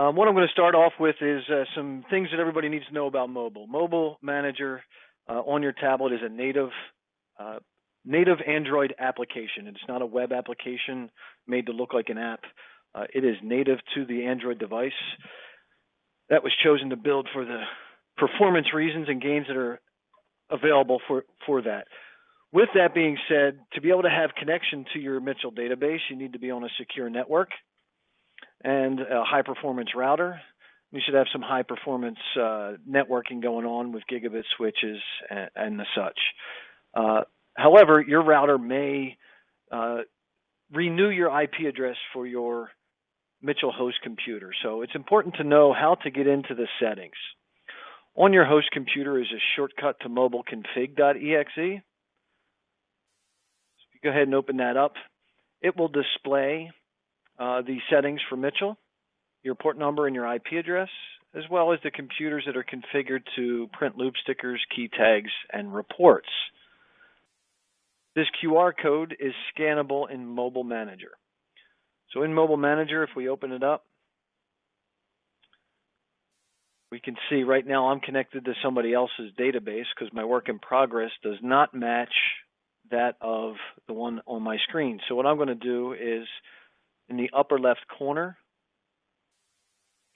What I'm going to start off with is some things that everybody needs to know about mobile. Mobile Manager on your tablet is a native Android application. It's not a web application made to look like an app. It is native to the Android device. That was chosen to build for the performance reasons and gains that are available for that. With that being said, to be able to have connection to your Mitchell database, you need to be on a secure network and a high-performance router. You should have some high-performance networking going on with gigabit switches and the such. However, your router may renew your IP address for your Mitchell host computer. So it's important to know how to get into the settings. On your host computer is a shortcut to mobileconfig.exe. So if you go ahead and open that up, it will display the settings for Mitchell, your port number and your IP address, as well as the computers that are configured to print loop stickers, key tags, and reports. This QR code is scannable in Mobile Manager. So in Mobile Manager, if we open it up, we can see right now I'm connected to somebody else's database because my work in progress does not match that of the one on my screen. So what I'm going to do is in the upper left corner,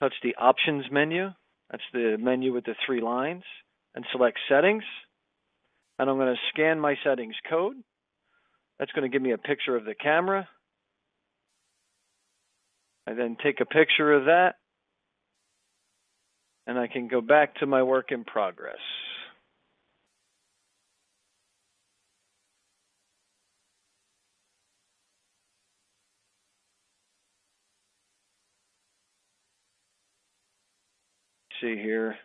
touch the Options menu. That's the menu with the 3 lines, and select Settings. And I'm going to scan my settings code. That's going to give me a picture of the camera. I then take a picture of that, and I can go back to my work in progress. See here,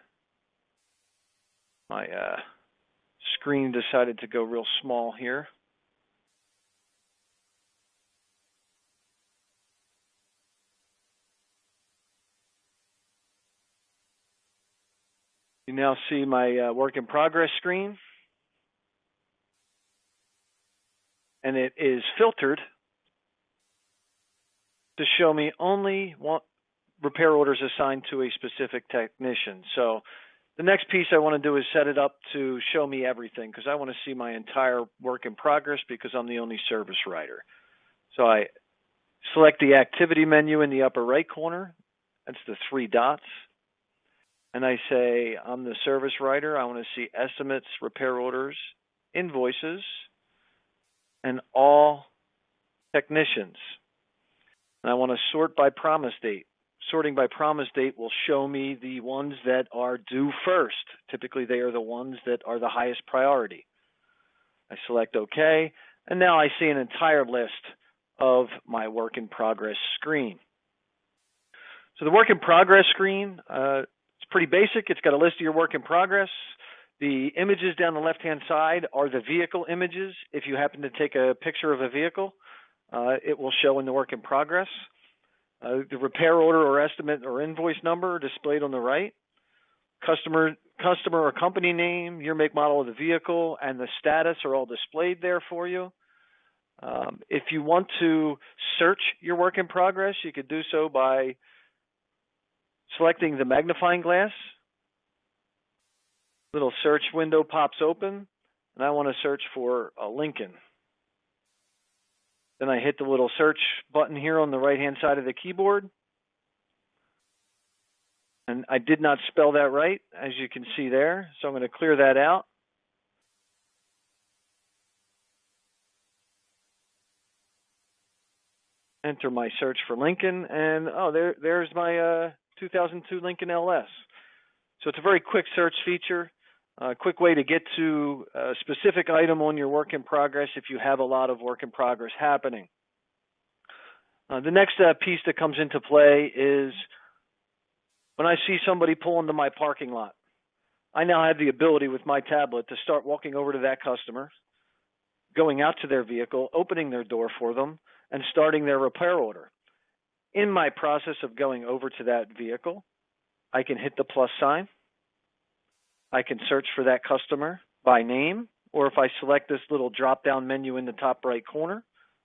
my screen decided to go real small here. You now see my work in progress screen, and it is filtered to show me only repair orders assigned to a specific technician. So the next piece I want to do is set it up to show me everything because I want to see my entire work in progress because I'm the only service writer. So I select the activity menu in the upper right corner. That's the 3 dots. And I say, I'm the service writer. I want to see estimates, repair orders, invoices, and all technicians. And I want to sort by promise date. Sorting by promise date will show me the ones that are due first. Typically, they are the ones that are the highest priority. I select OK, and now I see an entire list of my work in progress screen. So the work in progress screen, it's pretty basic. It's got a list of your work in progress. The images down the left-hand side are the vehicle images. If you happen to take a picture of a vehicle, it will show in the work in progress. The repair order or estimate or invoice number are displayed on the right. Customer or company name, your make, model of the vehicle, and the status are all displayed there for you. If you want to search your work in progress, you could do so by selecting the magnifying glass. Little search window pops open, and I want to search for a Lincoln. Then I hit the little search button here on the right-hand side of the keyboard. And I did not spell that right, as you can see there. So I'm going to clear that out. Enter my search for Lincoln, and oh, there's my 2002 Lincoln LS. So it's a very quick search feature, a quick way to get to a specific item on your work in progress if you have a lot of work in progress happening. The next piece that comes into play is when I see somebody pull into my parking lot. I now have the ability with my tablet to start walking over to that customer, going out to their vehicle, opening their door for them, and starting their repair order. In my process of going over to that vehicle, I can hit the plus sign. I can search for that customer by name, or if I select this little drop-down menu in the top right corner,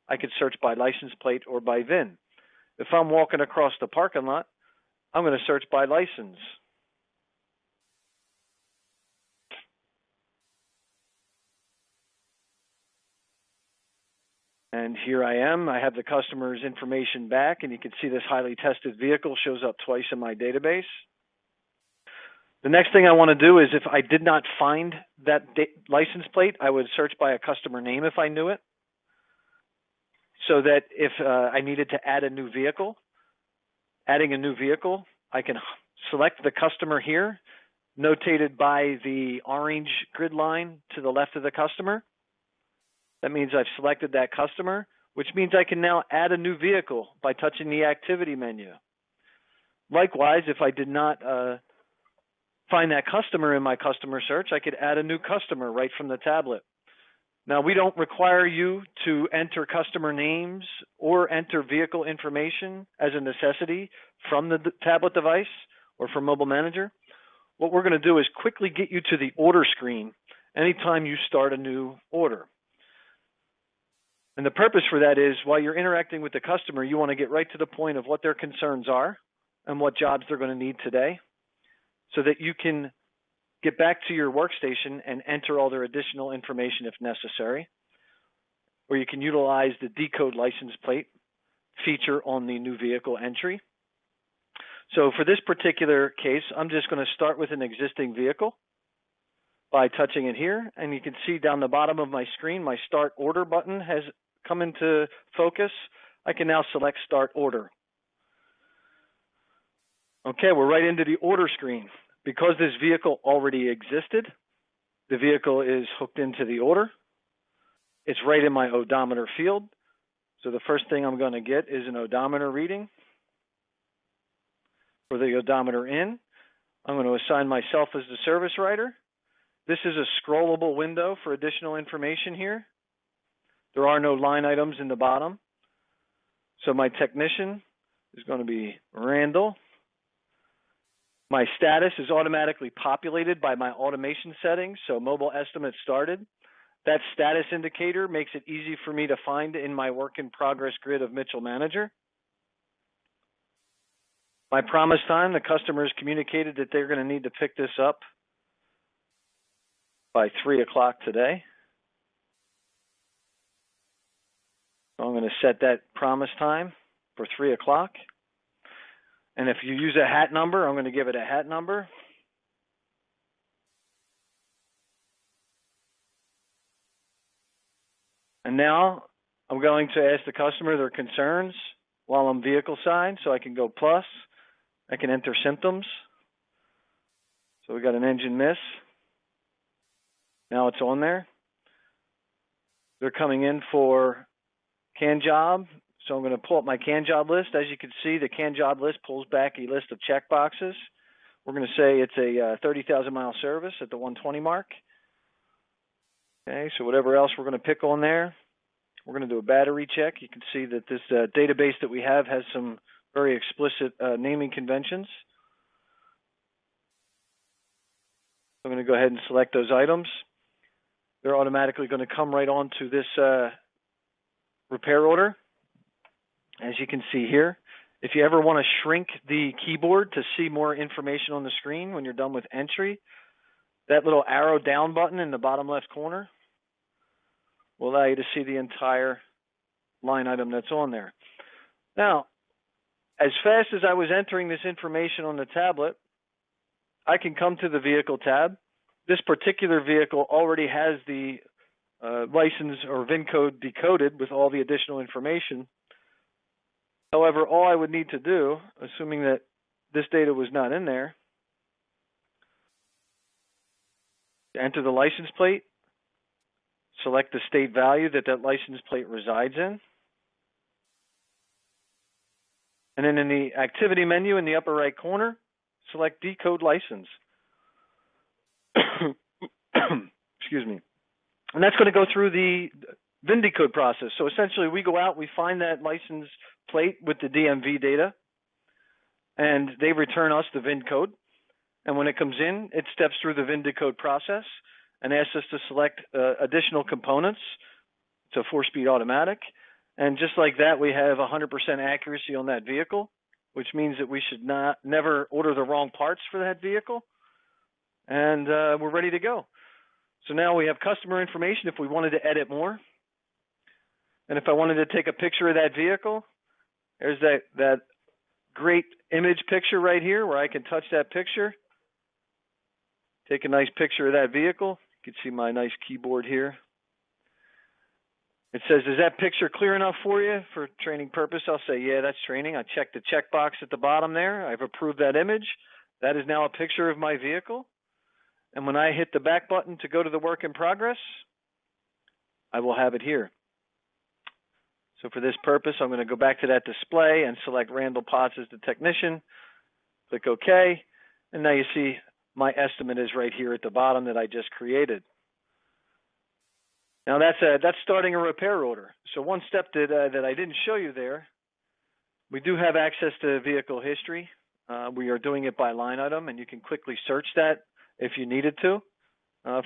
I can search by license plate or by VIN. If I'm walking across the parking lot, I'm going to search by license. And here I am. I have the customer's information back, and you can see this highly tested vehicle shows up twice in my database. The next thing I want to do is if I did not find that license plate, I would search by a customer name if I knew it, so that if I needed to add a new vehicle, adding a new vehicle, I can select the customer here, notated by the orange grid line to the left of the customer. That means I've selected that customer, which means I can now add a new vehicle by touching the activity menu. Likewise, if I did not find that customer in my customer search, I could add a new customer right from the tablet. Now, we don't require you to enter customer names or enter vehicle information as a necessity from the tablet device or from Mobile Manager. What we're going to do is quickly get you to the order screen anytime you start a new order. And the purpose for that is while you're interacting with the customer, you want to get right to the point of what their concerns are and what jobs they're going to need today so that you can get back to your workstation and enter all their additional information if necessary, or you can utilize the decode license plate feature on the new vehicle entry. So for this particular case, I'm just going to start with an existing vehicle by touching it here, and you can see down the bottom of my screen, my Start Order button has come into focus. I can now select Start Order. Okay, we're right into the order screen. Because this vehicle already existed, the vehicle is hooked into the order. It's right in my odometer field. So the first thing I'm going to get is an odometer reading. For the odometer in, I'm going to assign myself as the service writer. This is a scrollable window for additional information here. There are no line items in the bottom. So my technician is going to be Randall. My status is automatically populated by my automation settings, so mobile estimate started. That status indicator makes it easy for me to find in my work in progress grid of Mitchell Manager. My promise time, the customer has communicated that they're going to need to pick this up by 3 o'clock today. So I'm going to set that promise time for 3 o'clock. And if you use a hat number, I'm going to give it a hat number. And now I'm going to ask the customer their concerns while I'm vehicle side. So I can go plus. I can enter symptoms. So we got an engine miss. Now it's on there. They're coming in for can job. So I'm going to pull up my can job list. As you can see, the can job list pulls back a list of check boxes. We're going to say it's a 30,000 mile service at the 120 mark. Okay, so whatever else we're going to pick on there. We're going to do a battery check. You can see that this database that we have has some very explicit naming conventions. I'm going to go ahead and select those items. They're automatically going to come right onto this repair order. As you can see here, if you ever want to shrink the keyboard to see more information on the screen when you're done with entry, that little arrow down button in the bottom left corner will allow you to see the entire line item that's on there. Now, as fast as I was entering this information on the tablet, I can come to the Vehicle tab. This particular vehicle already has the license or VIN code decoded with all the additional information. However, all I would need to do, assuming that this data was not in there, enter the license plate, select the state value that that license plate resides in, and then in the activity menu in the upper right corner, select Decode License. Excuse me. And that's going to go through the VIN decode process. So essentially, we go out, we find that license plate with the DMV data, and they return us the VIN code. And when it comes in, it steps through the VIN decode process and asks us to select additional components. It's a 4-speed automatic. And just like that, we have 100% accuracy on that vehicle which means that we should never order the wrong parts for that vehicle. And we're ready to go. So now we have customer information if we wanted to edit more. And if I wanted to take a picture of that vehicle, there's that great image picture right here where I can touch that picture. Take a nice picture of that vehicle. You can see my nice keyboard here. It says, is that picture clear enough for you for training purpose? I'll say, yeah, that's training. I check the checkbox at the bottom there. I've approved that image. That is now a picture of my vehicle. And when I hit the back button to go to the work in progress, I will have it here. So for this purpose, I'm going to go back to that display and select Randall Potts as the technician. Click OK. And now you see my estimate is right here at the bottom that I just created. Now that's starting a repair order. So one step that I didn't show you there, we do have access to vehicle history. We are doing it by line item, and you can quickly search that if you needed to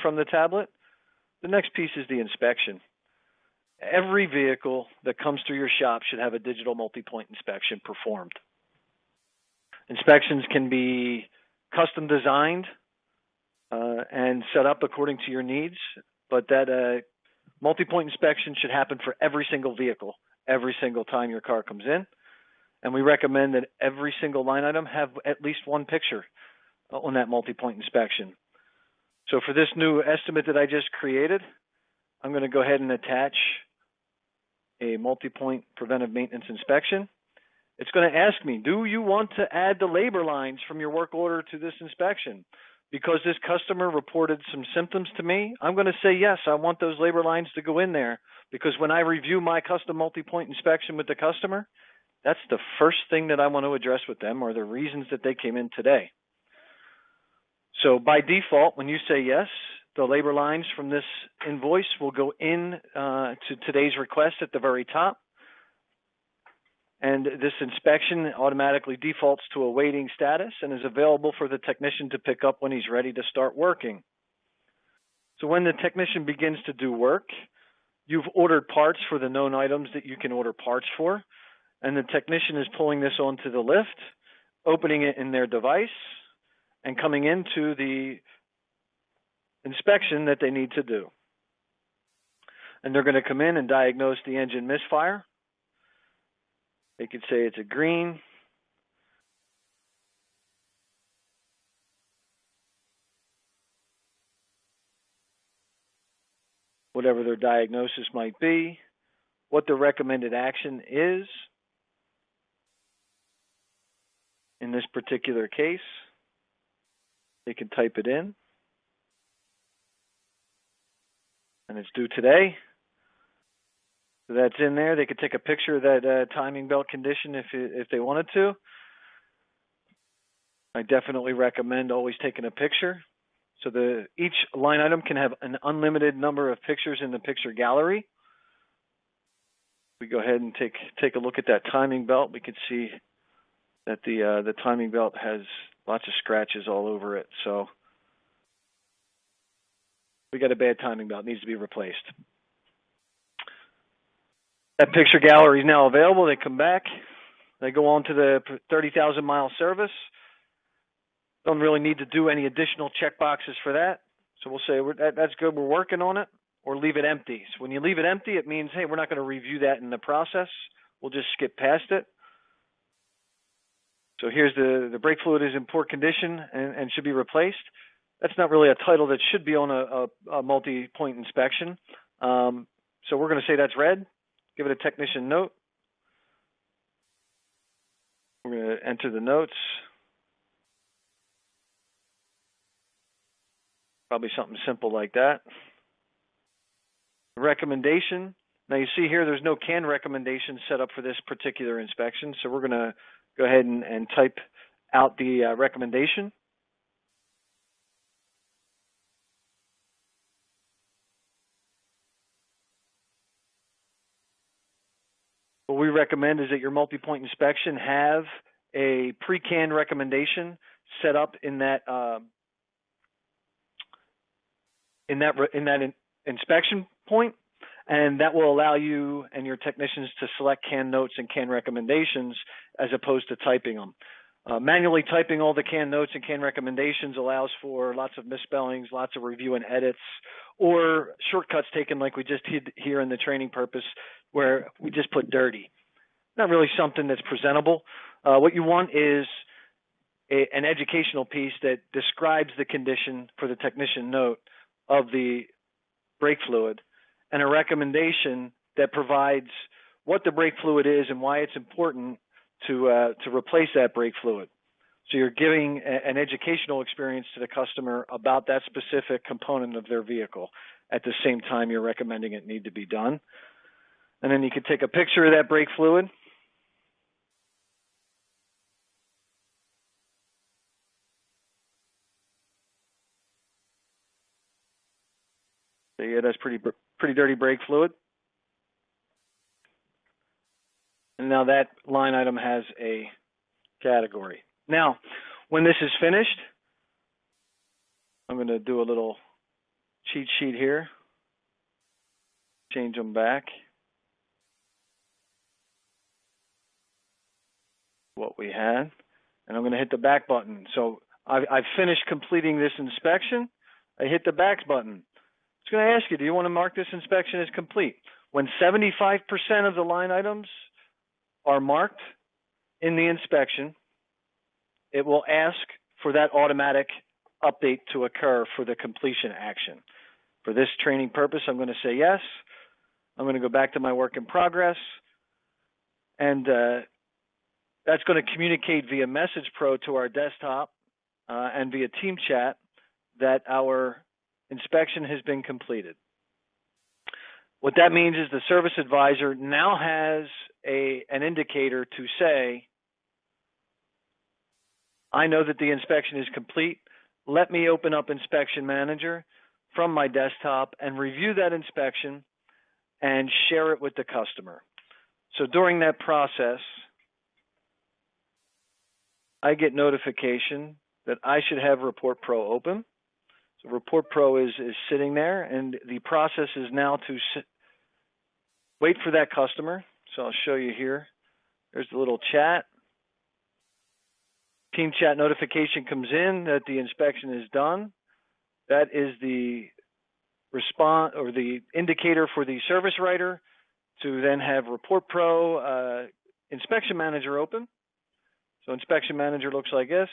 from the tablet. The next piece is the inspection. Every vehicle that comes through your shop should have a digital multi-point inspection performed. Inspections can be custom designed and set up according to your needs, but that multi-point inspection should happen for every single vehicle, every single time your car comes in. And we recommend that every single line item have at least one picture on that multi-point inspection. So for this new estimate that I just created, I'm going to go ahead and attach a multi-point preventive maintenance inspection. It's going to ask me, do you want to add the labor lines from your work order to this inspection? Because this customer reported some symptoms to me, I'm going to say yes, I want those labor lines to go in there, because when I review my custom multi-point inspection with the customer, that's the first thing that I want to address with them, are the reasons that they came in today. So by default, when you say yes, the labor lines from this invoice will go in to today's request at the very top. And this inspection automatically defaults to a waiting status and is available for the technician to pick up when he's ready to start working. So when the technician begins to do work, you've ordered parts for the known items that you can order parts for, and the technician is pulling this onto the lift, opening it in their device, and coming into the inspection that they need to do. And they're going to come in and diagnose the engine misfire. They could say it's a green. Whatever their diagnosis might be, what the recommended action is in this particular case. They can type it in. And it's due today. So that's in there. They could take a picture of that timing belt condition if they wanted to. I definitely recommend always taking a picture. So each line item can have an unlimited number of pictures in the picture gallery. We go ahead and take a look at that timing belt. We can see that the timing belt has lots of scratches all over it. So we got a bad timing belt. It needs to be replaced. That picture gallery is now available. They come back. They go on to the 30,000 mile service. Don't really need to do any additional check boxes for that. So we'll say that's good. We're working on it, or leave it empty. So when you leave it empty, it means, hey, we're not going to review that in the process. We'll just skip past it. So here's the brake fluid is in poor condition and should be replaced. That's not really a title that should be on a multi-point inspection. So we're going to say that's red. Give it a technician note. We're going to enter the notes. Probably something simple like that. Recommendation. Now you see here there's no CAN recommendation set up for this particular inspection, so we're going to go ahead and type out the recommendation. What we recommend is that your multi-point inspection have a pre-CAN recommendation set up in that inspection point, And that will allow you and your technicians to select CAN notes and CAN recommendations as opposed to typing them. Manually typing all the CAN notes and CAN recommendations allows for lots of misspellings, lots of review and edits, or shortcuts taken like we just did here in the training purpose where we just put dirty. Not really something that's presentable. What you want is an educational piece that describes the condition for the technician note of the brake fluid and a recommendation that provides what the brake fluid is and why it's important to replace that brake fluid. So you're giving an educational experience to the customer about that specific component of their vehicle. At the same time, you're recommending it need to be done. And then you can take a picture of that brake fluid. So yeah, that's pretty dirty brake fluid. And now that line item has a category. Now, when this is finished, I'm going to do a little cheat sheet here. Change them back. What we had. And I'm going to hit the back button. So I've finished completing this inspection. I hit the back button. It's going to ask you, do you want to mark this inspection as complete? When 75% of the line items are marked in the inspection, it will ask for that automatic update to occur for the completion action. For this training purpose, I'm going to say yes. I'm going to go back to my work in progress, and that's going to communicate via Message Pro to our desktop and via Team Chat that our inspection has been completed. What that means is the service advisor now has an indicator to say, I know that the inspection is complete. Let me open up Inspection Manager from my desktop and review that inspection and share it with the customer. So during that process, I get notification that I should have Report Pro open. So Report Pro is sitting there, and the process is now to wait for that customer. So I'll show you here. There's the little chat. Team Chat notification comes in that the inspection is done. That is the response or the indicator for the service writer to then have Report Pro Inspection Manager open. So Inspection Manager looks like this,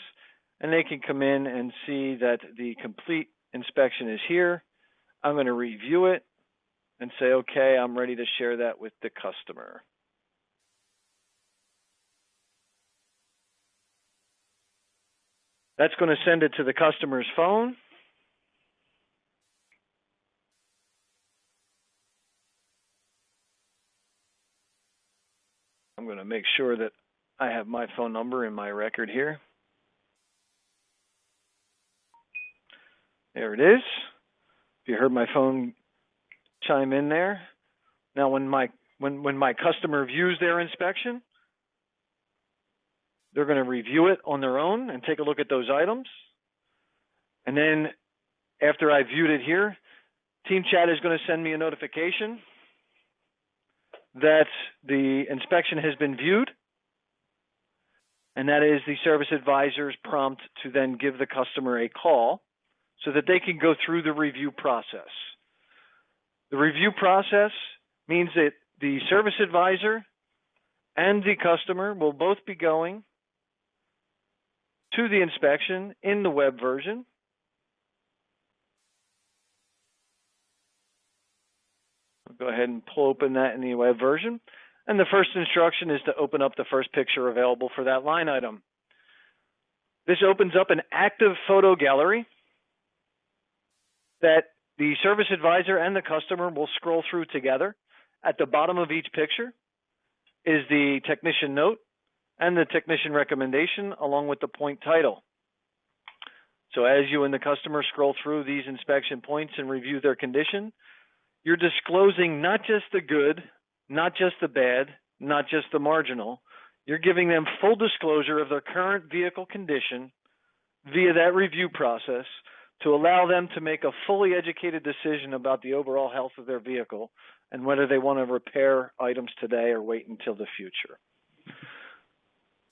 and they can come in and see that the complete inspection is here. I'm going to review it and say, okay, I'm ready to share that with the customer. That's going to send it to the customer's phone. I'm going to make sure that I have my phone number in my record here. There it is. If you heard my phone chime in there. Now when my customer views their inspection, they're going to review it on their own and take a look at those items. And then after I viewed it here, Team Chat is going to send me a notification that the inspection has been viewed. And that is the service advisor's prompt to then give the customer a call so that they can go through the review process. The review process means that the service advisor and the customer will both be going to the inspection in the web version. I'll go ahead and pull open that in the web version. And the first instruction is to open up the first picture available for that line item. This opens up an active photo gallery that the service advisor and the customer will scroll through together. At the bottom of each picture is the technician note and the technician recommendation along with the point title. So as you and the customer scroll through these inspection points and review their condition, you're disclosing not just the good, not just the bad, not just the marginal. You're giving them full disclosure of their current vehicle condition via that review process to allow them to make a fully educated decision about the overall health of their vehicle and whether they want to repair items today or wait until the future.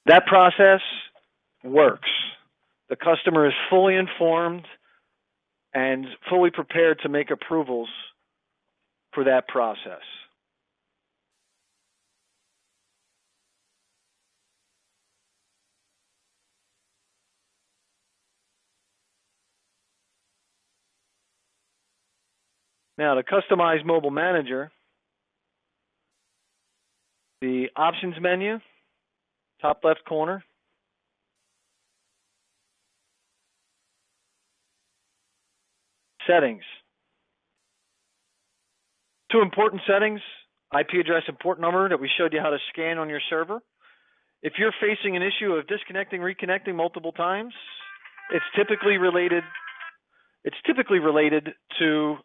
That process works. The customer is fully informed and fully prepared to make approvals for that process. Now, to customize Mobile Manager, the options menu, top left corner, settings. Two important settings: IP address and port number that we showed you how to scan on your server. If you're facing an issue of disconnecting, reconnecting multiple times, it's typically related to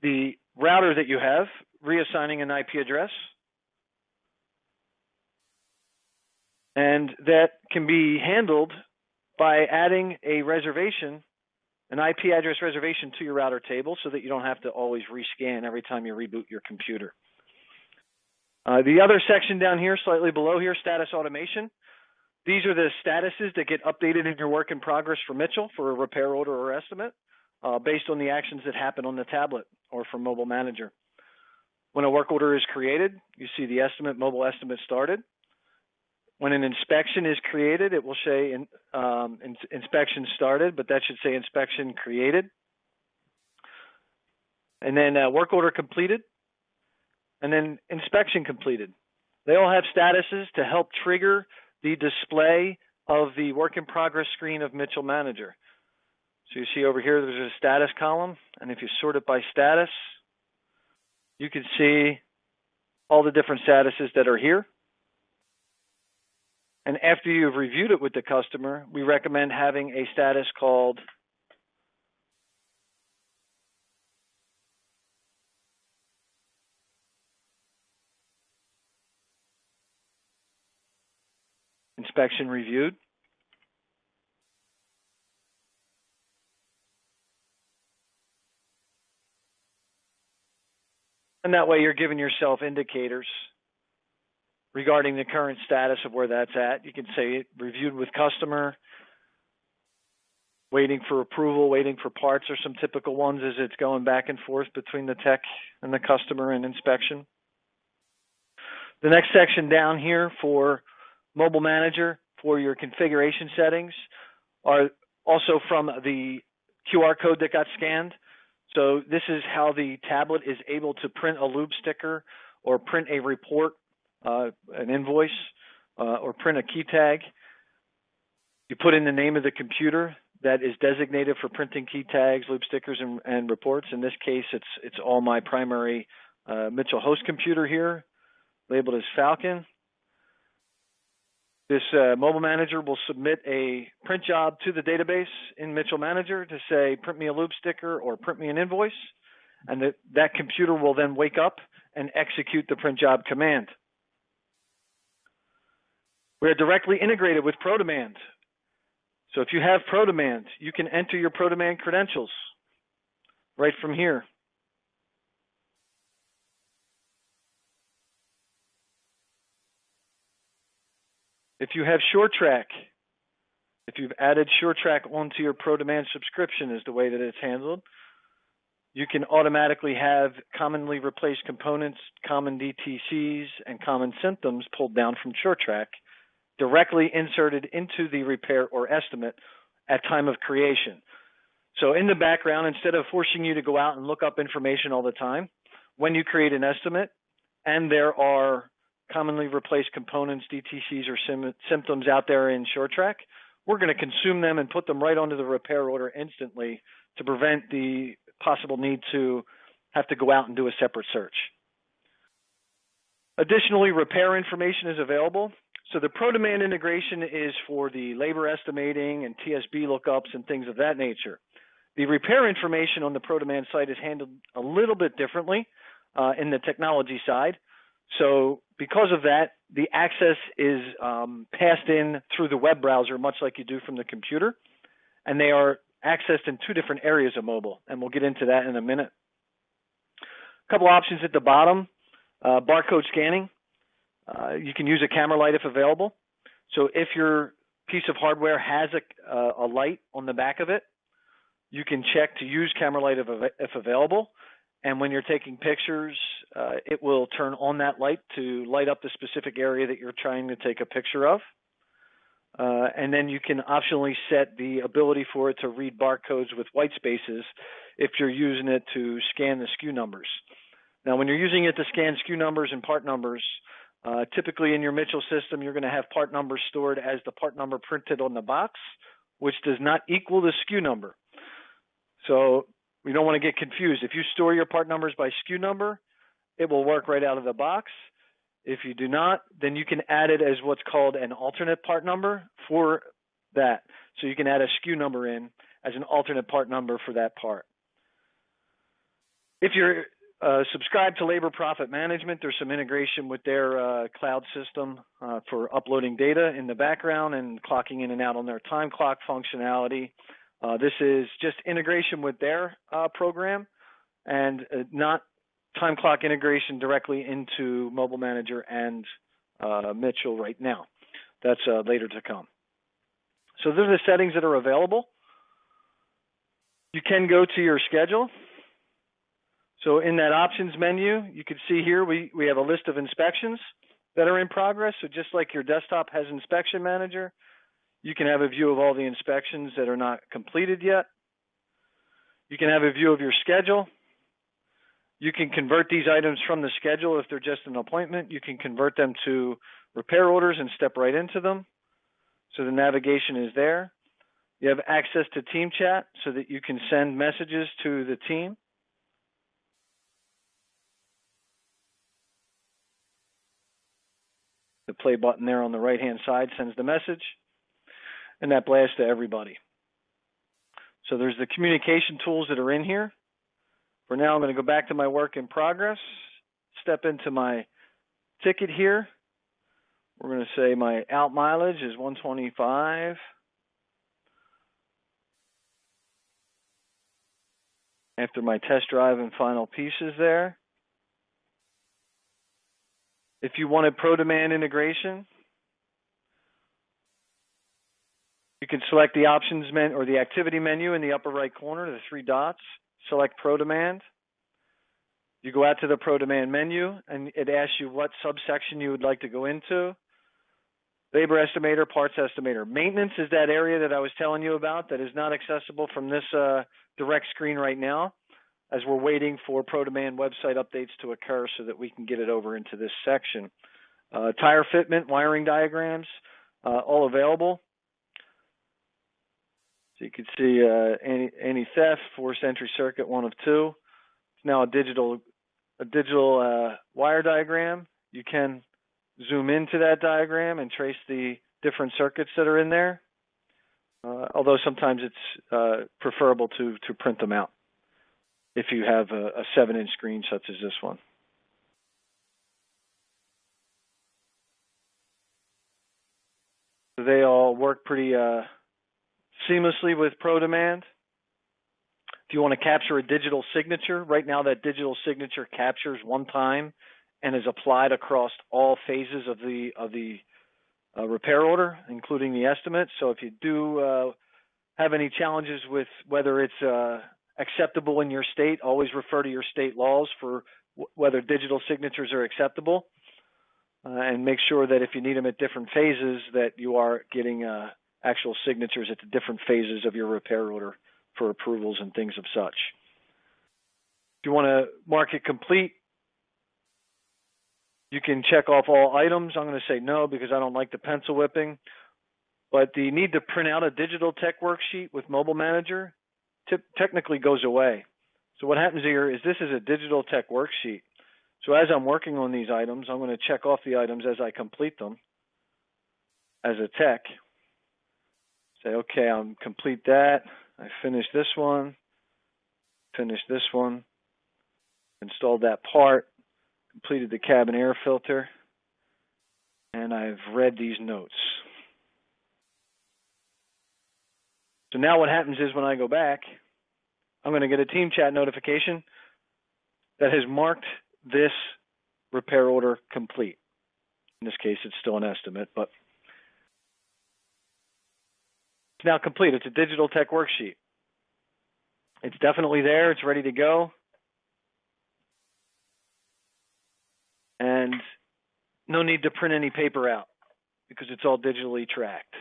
the router that you have, reassigning an IP address. And that can be handled by adding a reservation, an IP address reservation to your router table so that you don't have to always rescan every time you reboot your computer. The other section down here, slightly below here, status automation. These are the statuses that get updated in your work in progress for Mitchell for a repair order or estimate based on the actions that happen on the tablet or from Mobile Manager. When a work order is created, you see the estimate, mobile estimate started. When an inspection is created, it will say inspection started, but that should say inspection created. And then work order completed, and then inspection completed. They all have statuses to help trigger the display of the work in progress screen of Mitchell Manager. So you see over here, there's a status column, and if you sort it by status, you can see all the different statuses that are here. And after you've reviewed it with the customer, we recommend having a status called inspection reviewed. And that way you're giving yourself indicators regarding the current status of where that's at. You can say reviewed with customer, waiting for approval, waiting for parts are some typical ones as it's going back and forth between the tech and the customer and inspection. The next section down here for Mobile Manager for your configuration settings are also from the QR code that got scanned. So this is how the tablet is able to print a lube sticker or print a report, an invoice, or print a key tag. You put in the name of the computer that is designated for printing key tags, lube stickers, and reports. In this case, it's all my primary Mitchell host computer here, labeled as Falcon. This Mobile Manager will submit a print job to the database in Mitchell Manager to say, print me a lube sticker or print me an invoice. And that computer will then wake up and execute the print job command. We are directly integrated with ProDemand. So if you have ProDemand, you can enter your ProDemand credentials right from here. If you have SureTrack, if you've added SureTrack onto your ProDemand subscription is the way that it's handled, you can automatically have commonly replaced components, common DTCs, and common symptoms pulled down from SureTrack, directly inserted into the repair or estimate at time of creation. So in the background, instead of forcing you to go out and look up information all the time, when you create an estimate and there are commonly replaced components, DTCs, or symptoms out there in SureTrack, we're going to consume them and put them right onto the repair order instantly to prevent the possible need to have to go out and do a separate search. Additionally, repair information is available. So the ProDemand integration is for the labor estimating and TSB lookups and things of that nature. The repair information on the ProDemand site is handled a little bit differently in the technology side. So because of that, the access is passed in through the web browser, much like you do from the computer, and they are accessed in two different areas of mobile, and we'll get into that in a minute. couple options at the bottom. Barcode scanning. You can use a camera light if available. So if your piece of hardware has a light on the back of it, you can check to use camera light if available. And when you're taking pictures, it will turn on that light to light up the specific area that you're trying to take a picture of. And then you can optionally set the ability for it to read barcodes with white spaces if you're using it to scan the SKU numbers. Now, when you're using it to scan SKU numbers and part numbers, typically in your Mitchell system, you're going to have part numbers stored as the part number printed on the box, which does not equal the SKU number. So we don't want to get confused. If you store your part numbers by SKU number, it will work right out of the box. If you do not, then you can add it as what's called an alternate part number for that. So you can add a SKU number in as an alternate part number for that part. If you're subscribed to Labor Profit Management, there's some integration with their cloud system for uploading data in the background and clocking in and out on their time clock functionality. This is just integration with their program and not time clock integration directly into Mobile Manager and Mitchell right now. That's later to come. So those are the settings that are available. You can go to your schedule. So in that options menu, you can see here we have a list of inspections that are in progress. So just like your desktop has Inspection Manager, you can have a view of all the inspections that are not completed yet. You can have a view of your schedule. You can convert these items from the schedule if they're just an appointment. You can convert them to repair orders and step right into them. So the navigation is there. You have access to team chat so that you can send messages to the team. The play button there on the right-hand side sends the message, and that blasts to everybody. So there's the communication tools that are in here. For now, I'm going to go back to my work in progress, step into my ticket here. We're going to say my out mileage is 125. After my test drive and final pieces there. If you wanted ProDemand integration, you can select the options menu or the activity menu in the upper right corner, the three dots, select ProDemand. You go out to the ProDemand menu and it asks you what subsection you would like to go into. Labor estimator, parts estimator. Maintenance is that area that I was telling you about that is not accessible from this direct screen right now, as we're waiting for ProDemand website updates to occur so that we can get it over into this section. Tire fitment, wiring diagrams, all available. So you can see any theft, forced entry circuit, 1 of 2. It's now a digital wire diagram. You can zoom into that diagram and trace the different circuits that are in there, although sometimes it's preferable to print them out if you have a 7-inch screen such as this one. They all work pretty seamlessly with ProDemand. If you want to capture a digital signature, right now that digital signature captures one time and is applied across all phases of the repair order, including the estimate. So if you do have any challenges with whether it's acceptable in your state, always refer to your state laws for whether digital signatures are acceptable, and make sure that if you need them at different phases that you are getting actual signatures at the different phases of your repair order for approvals and things of such. If you want to mark it complete, you can check off all items. I'm going to say no because I don't like the pencil whipping, but the need to print out a digital tech worksheet with Mobile Manager technically goes away. So what happens here is this is a digital tech worksheet. So as I'm working on these items, I'm going to check off the items as I complete them as a tech. Say, okay, I'll complete that. I finished this one, finished this one, installed that part, completed the cabin air filter, and I've read these notes. So now what happens is when I go back, I'm going to get a team chat notification that has marked this repair order complete. In this case, it's still an estimate, but it's now complete. It's a digital tech worksheet. It's definitely there. It's ready to go. And no need to print any paper out because it's all digitally tracked.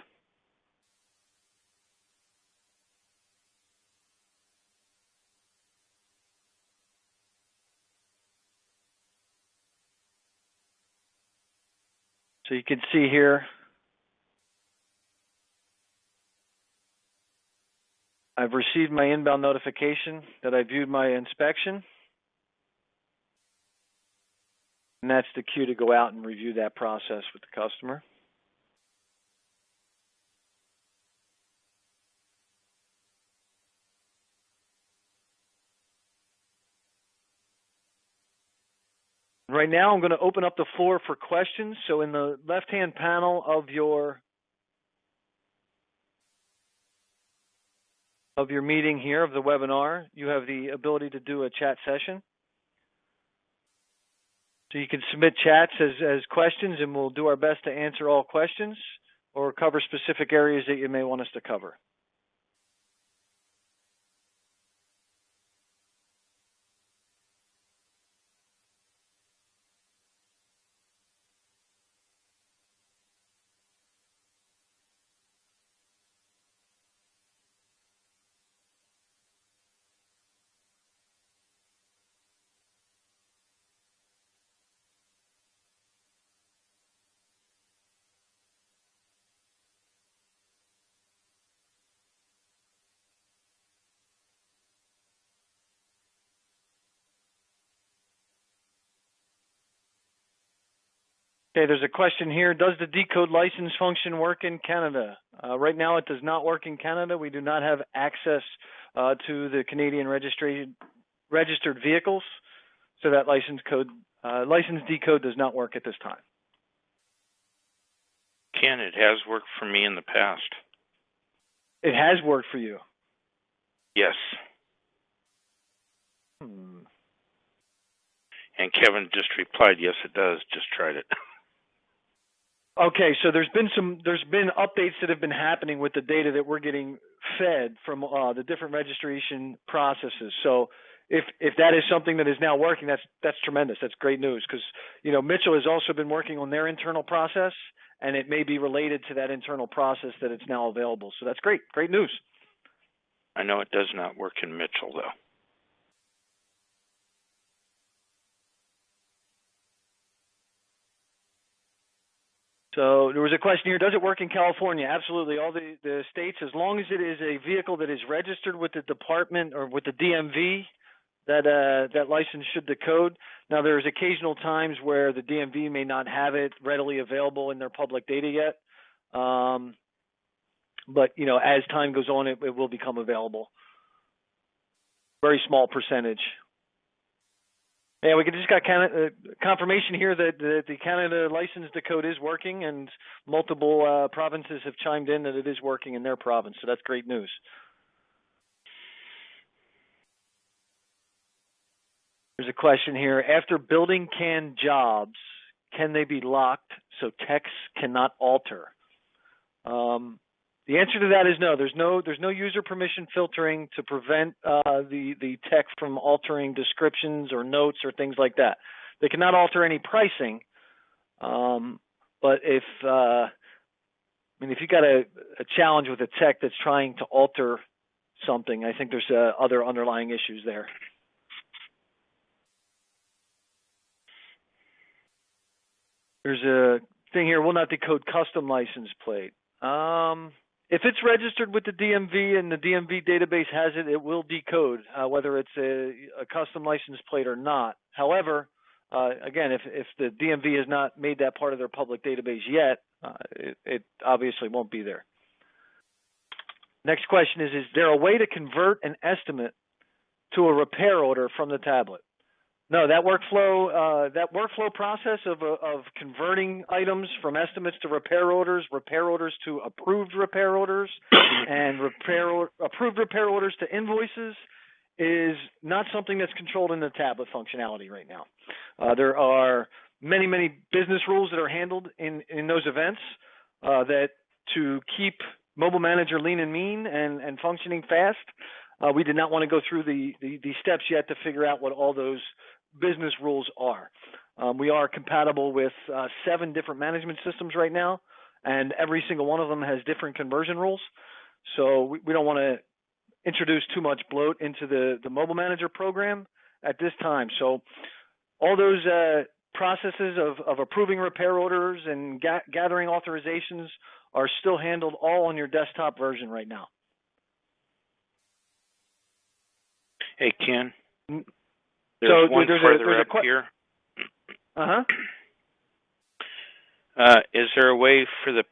So you can see here, I've received my inbound notification that I viewed my inspection. And that's the cue to go out and review that process with the customer. Right now, I'm going to open up the floor for questions. So in the left-hand panel of your meeting here, of the webinar, you have the ability to do a chat session. So you can submit chats as questions, and we'll do our best to answer all questions or cover specific areas that you may want us to cover. Okay, there's a question here. Does the decode license function work in Canada? Right now, it does not work in Canada. We do not have access to the Canadian registered vehicles, so that license decode does not work at this time. Ken, it has worked for me in the past. It has worked for you? Yes. And Kevin just replied, yes, it does. Just tried it. Okay, so there's been updates that have been happening with the data that we're getting fed from the different registration processes. So if that is something that is now working, that's tremendous. That's great news because Mitchell has also been working on their internal process, and it may be related to that internal process that it's now available. So that's great news. I know it does not work in Mitchell though. So there was a question here, does it work in California? Absolutely. All the states, as long as it is a vehicle that is registered with the department or with the DMV, that license should decode. Now, there's occasional times where the DMV may not have it readily available in their public data yet. But, as time goes on, it will become available. Very small percentage. Yeah, we just got confirmation here that the Canada license decode is working, and multiple provinces have chimed in that it is working in their province. So that's great news. There's a question here. After building CAN jobs, can they be locked so techs cannot alter? The answer to that is no. There's no user permission filtering to prevent the tech from altering descriptions or notes or things like that. They cannot alter any pricing, but if you got a challenge with a tech that's trying to alter something, I think there's other underlying issues there. There's a thing here. Will not decode custom license plate. If it's registered with the DMV and the DMV database has it, it will decode whether it's a custom license plate or not. However, again, if the DMV has not made that part of their public database yet, it obviously won't be there. Next question is there a way to convert an estimate to a repair order from the tablet? No, that workflow process of converting items from estimates to repair orders to approved repair orders, and approved repair orders to invoices is not something that's controlled in the tablet functionality right now. There are many, many business rules that are handled in those events that to keep Mobile Manager lean and mean and functioning fast. We did not want to go through the steps yet to figure out what all those business rules are. We are compatible with 7 different management systems right now, and every single one of them has different conversion rules. So we don't want to introduce too much bloat into the Mobile Manager program at this time. So all those processes of approving repair orders and gathering authorizations are still handled all on your desktop version right now. Hey, Ken. There's one further up here. Is there a way for the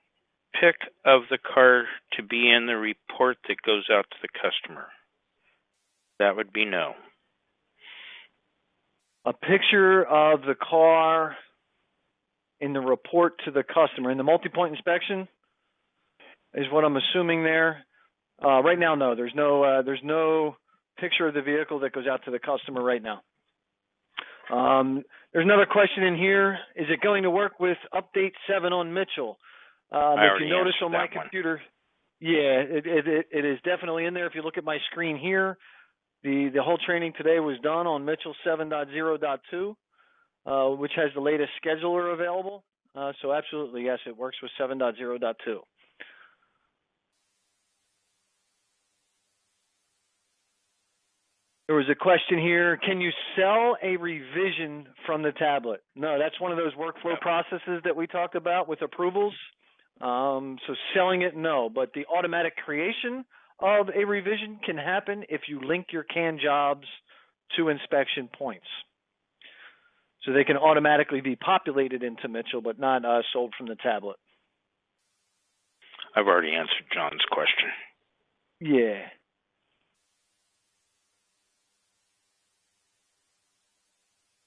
pic of the car to be in the report that goes out to the customer? That would be no. A picture of the car in the report to the customer in the multi-point inspection is what I'm assuming there. Right now, no. There's no picture of the vehicle that goes out to the customer right now. There's another question in here. Is it going to work with Update 7 on Mitchell? If you notice on my computer, yeah, it is definitely in there. If you look at my screen here, the whole training today was done on Mitchell 7.0.2, which has the latest scheduler available. So absolutely, yes, it works with 7.0.2. There was a question here, can you sell a revision from the tablet? No, that's one of those workflow processes that we talked about with approvals. So selling it, no, but the automatic creation of a revision can happen if you link your CAN jobs to inspection points. So they can automatically be populated into Mitchell, but not sold from the tablet. I've already answered John's question. Yeah.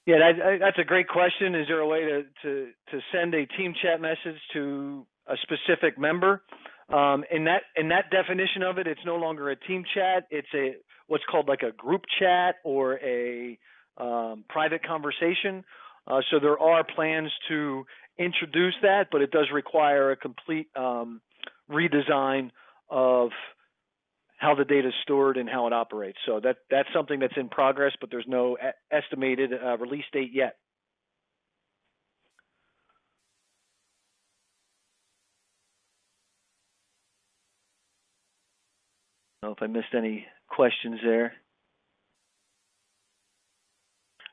Yeah, that's a great question. Is there a way to send a team chat message to a specific member? In that definition of it, it's no longer a team chat. It's what's called like a group chat or a private conversation. So there are plans to introduce that, but it does require a complete redesign of how the data is stored and how it operates. So that's something that's in progress, but there's no estimated release date yet. I don't know if I missed any questions there.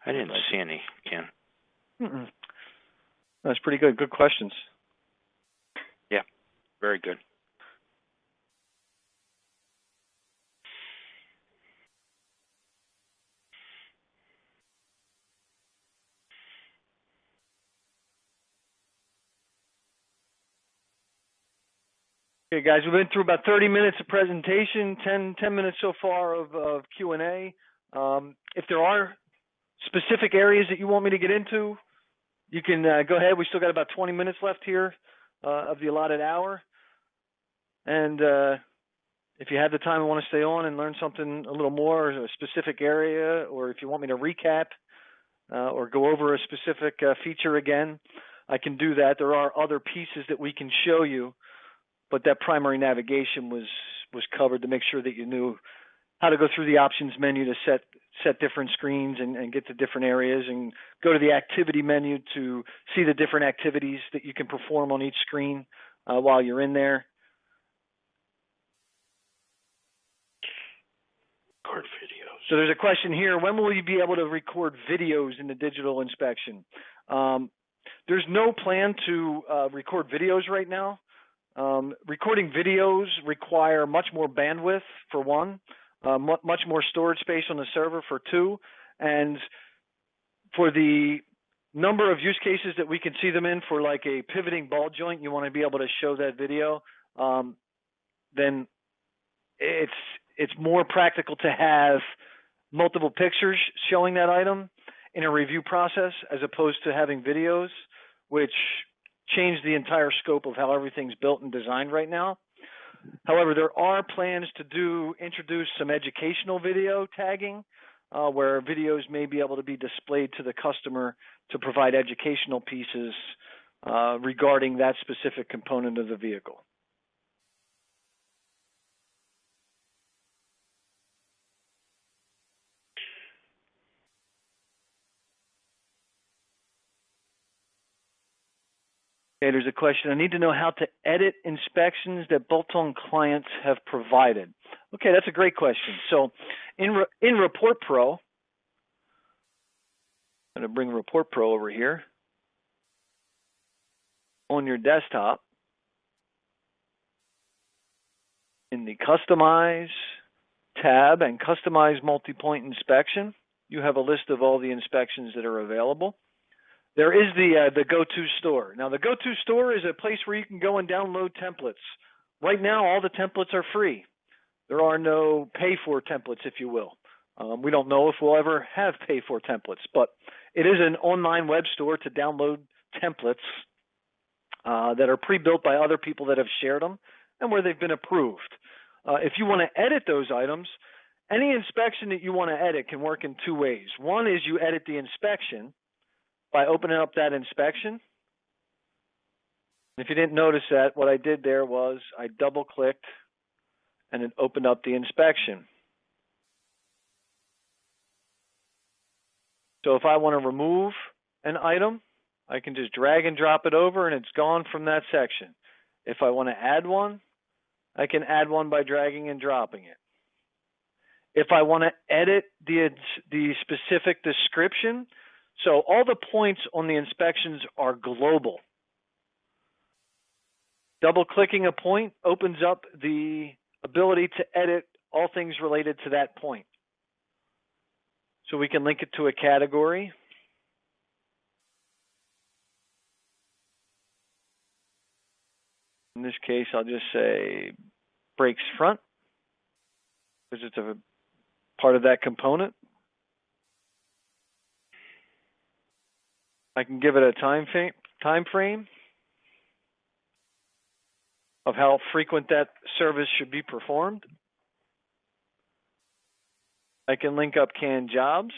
I didn't see any, Ken. That's pretty good. Good questions. Yeah, very good. Okay, guys, we've been through about 30 minutes of presentation, 10 minutes so far of Q&A. If there are specific areas that you want me to get into, you can go ahead. We still got about 20 minutes left here of the allotted hour. And if you have the time and want to stay on and learn something a little more, a specific area, or if you want me to recap or go over a specific feature again, I can do that. There are other pieces that we can show you, but that primary navigation was covered to make sure that you knew how to go through the options menu to set different screens and get to different areas, and go to the activity menu to see the different activities that you can perform on each screen while you're in there. Record videos. So there's a question here, when will you be able to record videos in the digital inspection? There's no plan to record videos right now. Recording videos require much more bandwidth, for one, much more storage space on the server, for two, and for the number of use cases that we can see them in, for like a pivoting ball joint, you want to be able to show that video, then it's more practical to have multiple pictures showing that item in a review process as opposed to having videos, which change the entire scope of how everything's built and designed right now. However, there are plans to introduce some educational video tagging, where videos may be able to be displayed to the customer to provide educational pieces regarding that specific component of the vehicle. Okay, there's a question. I need to know how to edit inspections that bolt-on clients have provided. Okay, that's a great question. So in Report Pro, I'm going to bring Report Pro over here. On your desktop, in the Customize tab and Customize Multi-Point Inspection, you have a list of all the inspections that are available. There is the Go-To Store. Now, the Go-To Store is a place where you can go and download templates. Right now, all the templates are free. There are no pay-for templates, if you will. We don't know if we'll ever have pay-for templates, but it is an online web store to download templates that are pre-built by other people that have shared them and where they've been approved. If you want to edit those items, any inspection that you want to edit can work in two ways. One is you edit the inspection by opening up that inspection. If you didn't notice that, what I did there was I double-clicked and it opened up the inspection. So if I want to remove an item, I can just drag and drop it over and it's gone from that section. If I want to add one, I can add one by dragging and dropping it. If I want to edit the specific description, so all the points on the inspections are global. Double-clicking a point opens up the ability to edit all things related to that point. So we can link it to a category. In this case, I'll just say brakes front, because it's a part of that component. I can give it a time frame of how frequent that service should be performed. I can link up canned jobs.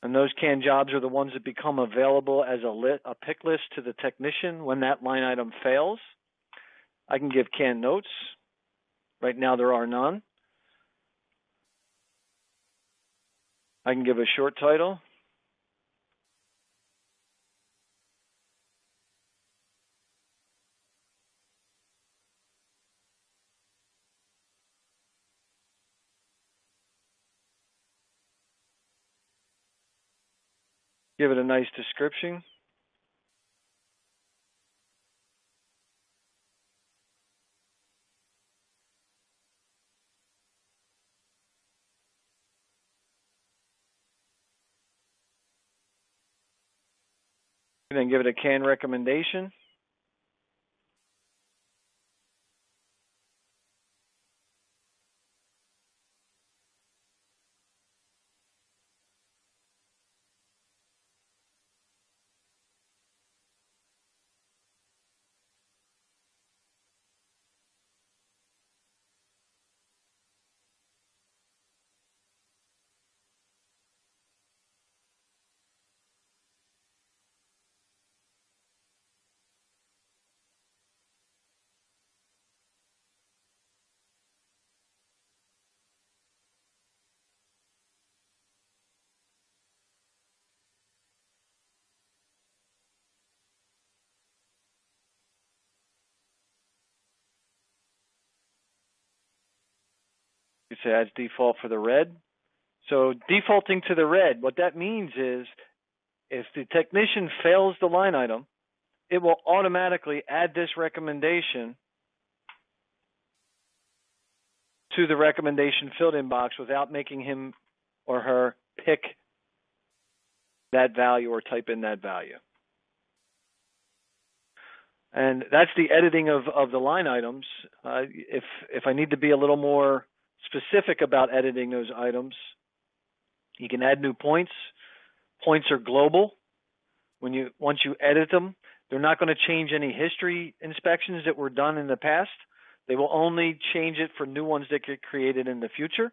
And those canned jobs are the ones that become available as a pick list to the technician when that line item fails. I can give canned notes. Right now there are none. I can give a short title. Give it a nice description. And then give it a canned recommendation. You say that's default for the red. So defaulting to the red, what that means is if the technician fails the line item, it will automatically add this recommendation to the recommendation filled-in box without making him or her pick that value or type in that value. And that's the editing of the line items. If I need to be a little more specific about editing those items, You can add new points. Points are global. Once you edit them, they're not going to change any history inspections that were done in the past. They will only change it for new ones that get created in the future,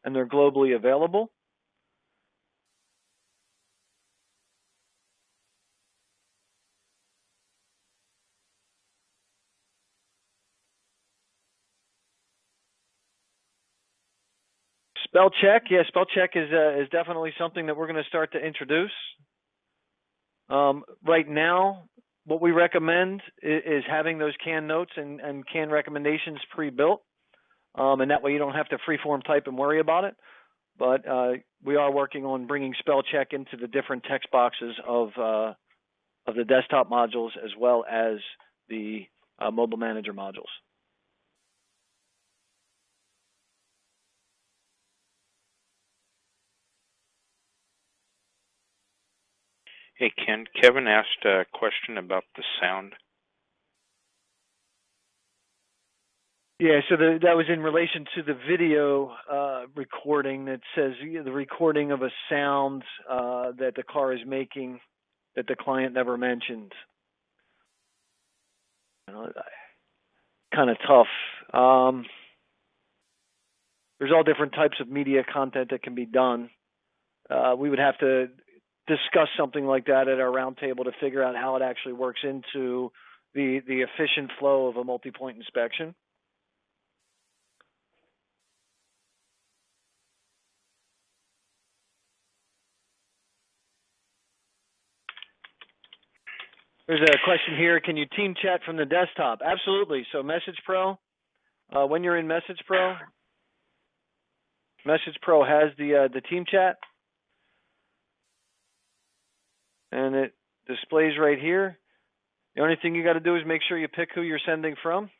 and they're globally available. Spell check, yeah, spell check is definitely something that we're going to start to introduce. Right now, what we recommend is having those CAN notes and CAN recommendations pre-built, and that way you don't have to freeform type and worry about it. But we are working on bringing spell check into the different text boxes of the desktop modules as well as the mobile manager modules. Hey, Ken, Kevin asked a question about the sound. Yeah, so that was in relation to the video recording that says the recording of a sound that the car is making that the client never mentioned. Kind of tough. There's all different types of media content that can be done. We would have to discuss something like that at our roundtable to figure out how it actually works into the efficient flow of a multi-point inspection. There's a question here. Can you team chat from the desktop? Absolutely. So Message Pro, when you're in Message Pro has the team chat. And it displays right here. The only thing you got to do is make sure you pick who you're sending from.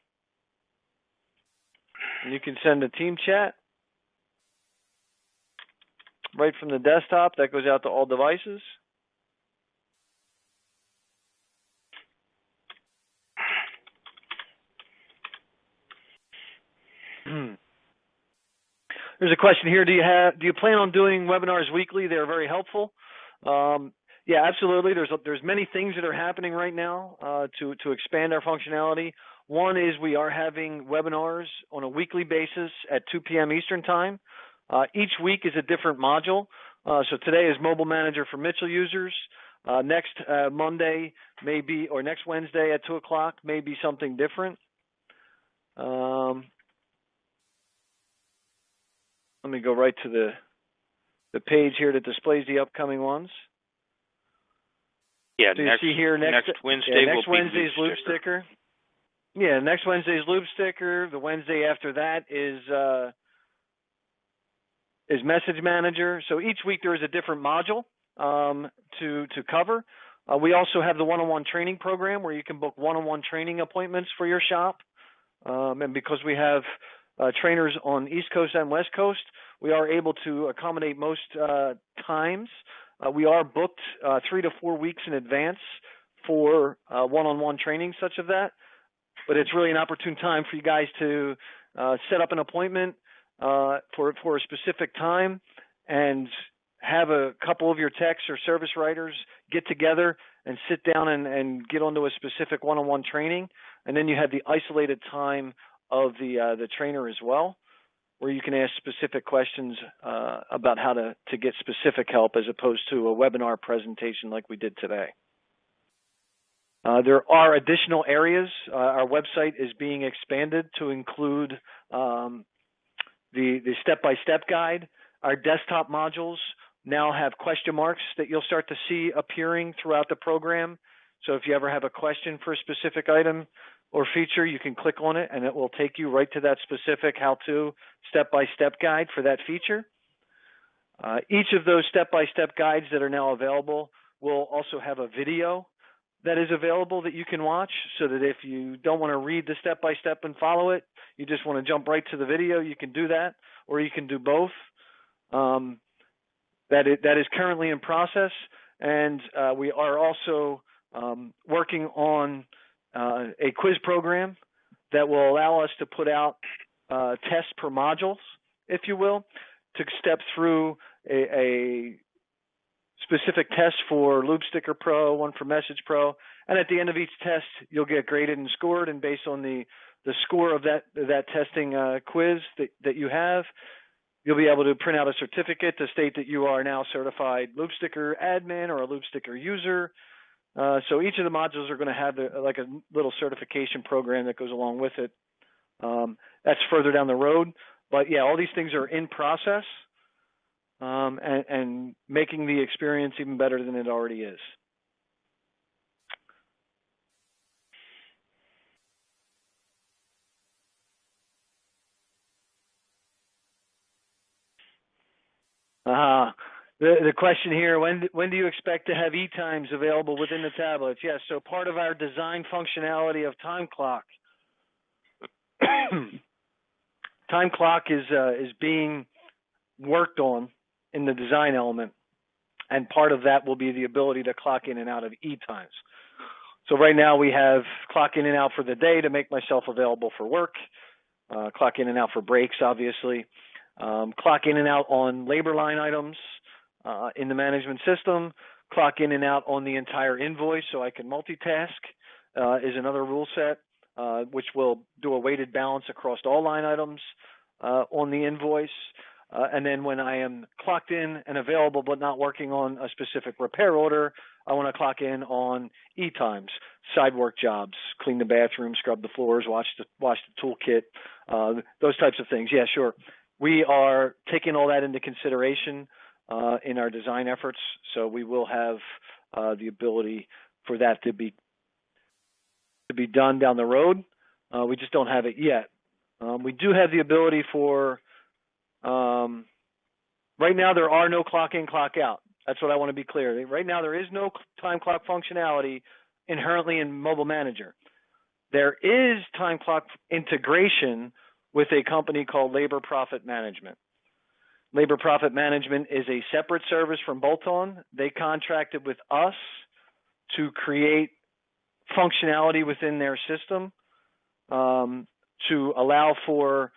And you can send a team chat right from the desktop. That goes out to all devices. There's a question here. Do you plan on doing webinars weekly? They're very helpful. Yeah, absolutely. There's many things that are happening right now to expand our functionality. One is we are having webinars on a weekly basis at 2 p.m. Eastern Time. Each week is a different module. So today is Mobile Manager for Mitchell users. Next Monday or next Wednesday at 2 o'clock may be something different. Let me go right to the page here that displays the upcoming ones. Yeah, so you see here next Wednesday next will be Wednesday's loop sticker. Yeah, next Wednesday's loop sticker. The Wednesday after that is Message Manager. So each week there is a different module to cover. We also have the one-on-one training program where you can book one-on-one training appointments for your shop. And because we have trainers on East Coast and West Coast, we are able to accommodate most times. We are booked 3 to 4 weeks in advance for one-on-one training such of that. But it's really an opportune time for you guys to set up an appointment for a specific time and have a couple of your techs or service writers get together and sit down and get onto a specific one-on-one training. And then you have the isolated time of the trainer as well, where you can ask specific questions about how to get specific help as opposed to a webinar presentation like we did today. There are additional areas. Our website is being expanded to include the step-by-step guide. Our desktop modules now have question marks that you'll start to see appearing throughout the program. So if you ever have a question for a specific item or feature, you can click on it and it will take you right to that specific how-to step-by-step guide for that feature. Each of those step-by-step guides that are now available will also have a video that is available that you can watch, so that if you don't want to read the step-by-step and follow it, you just want to jump right to the video, you can do that, or you can do both. That is currently in process, and we are also working on a quiz program that will allow us to put out tests per modules, if you will, to step through a specific test for Loop Sticker Pro, one for Message Pro, and at the end of each test, you'll get graded and scored. And based on the score of that testing quiz that you have, you'll be able to print out a certificate to state that you are now certified Loop Sticker admin or a Loop Sticker user. So each of the modules are going to have like a little certification program that goes along with it. That's further down the road, but yeah, all these things are in process, and making the experience even better than it already is. The question here, when do you expect to have e-times available within the tablets? Yes, so part of our design functionality of Time Clock. Time Clock is being worked on in the design element, and part of that will be the ability to clock in and out of e-times. So right now we have clock in and out for the day to make myself available for work, clock in and out for breaks, obviously, clock in and out on labor line items in the management system, clock in and out on the entire invoice so I can multitask is another rule set, which will do a weighted balance across all line items on the invoice. And then when I am clocked in and available but not working on a specific repair order, I want to clock in on e-times, side work jobs, clean the bathroom, scrub the floors, wash the toolkit, those types of things. Yeah, sure. We are taking all that into consideration in our design efforts, so we will have the ability for that to be done down the road. We just don't have it yet. We do have the ability for right now there are no clock in, clock out. That's what I want to be clear. Right now there is no time clock functionality inherently in Mobile Manager. There is time clock integration with a company called Labor Profit Management. Labor Profit Management is a separate service from Bolt-On. They contracted with us to create functionality within their system to allow for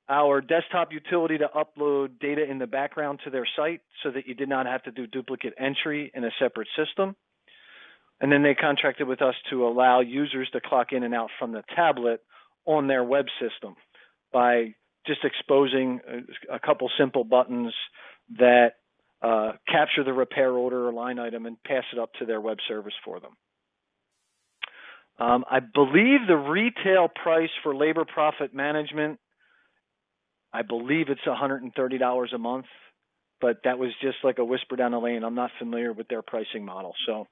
our desktop utility to upload data in the background to their site so that you did not have to do duplicate entry in a separate system. And then they contracted with us to allow users to clock in and out from the tablet on their web system by just exposing a couple simple buttons that capture the repair order or line item and pass it up to their web service for them. I believe the retail price for Labor Profit Management, I believe it's $130 a month, but that was just like a whisper down the lane. I'm not familiar with their pricing model, so.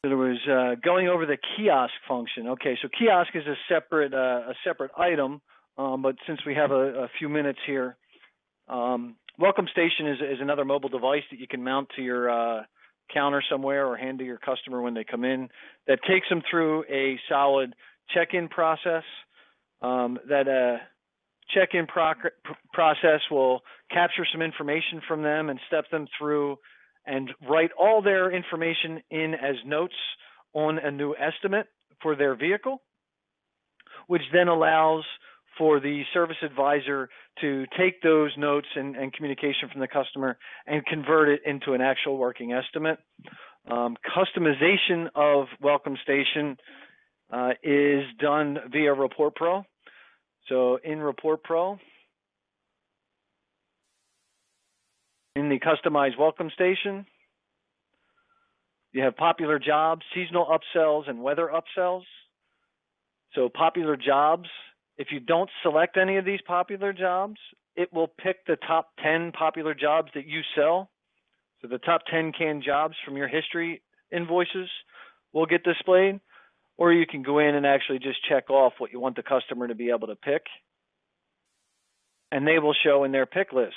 There was going over the kiosk function. Okay, so kiosk is a separate item, but since we have a few minutes here, Welcome Station is another mobile device that you can mount to your counter somewhere or hand to your customer when they come in. That takes them through a solid check-in process. That check-in process will capture some information from them and step them through and write all their information in as notes on a new estimate for their vehicle, which then allows for the service advisor to take those notes and communication from the customer and convert it into an actual working estimate. Customization of Welcome Station is done via Report Pro. So in Report Pro, in the customized Welcome Station, you have popular jobs, seasonal upsells, and weather upsells. So popular jobs, if you don't select any of these popular jobs, it will pick the top 10 popular jobs that you sell. So the top 10 canned jobs from your history invoices will get displayed. Or you can go in and actually just check off what you want the customer to be able to pick, and they will show in their pick list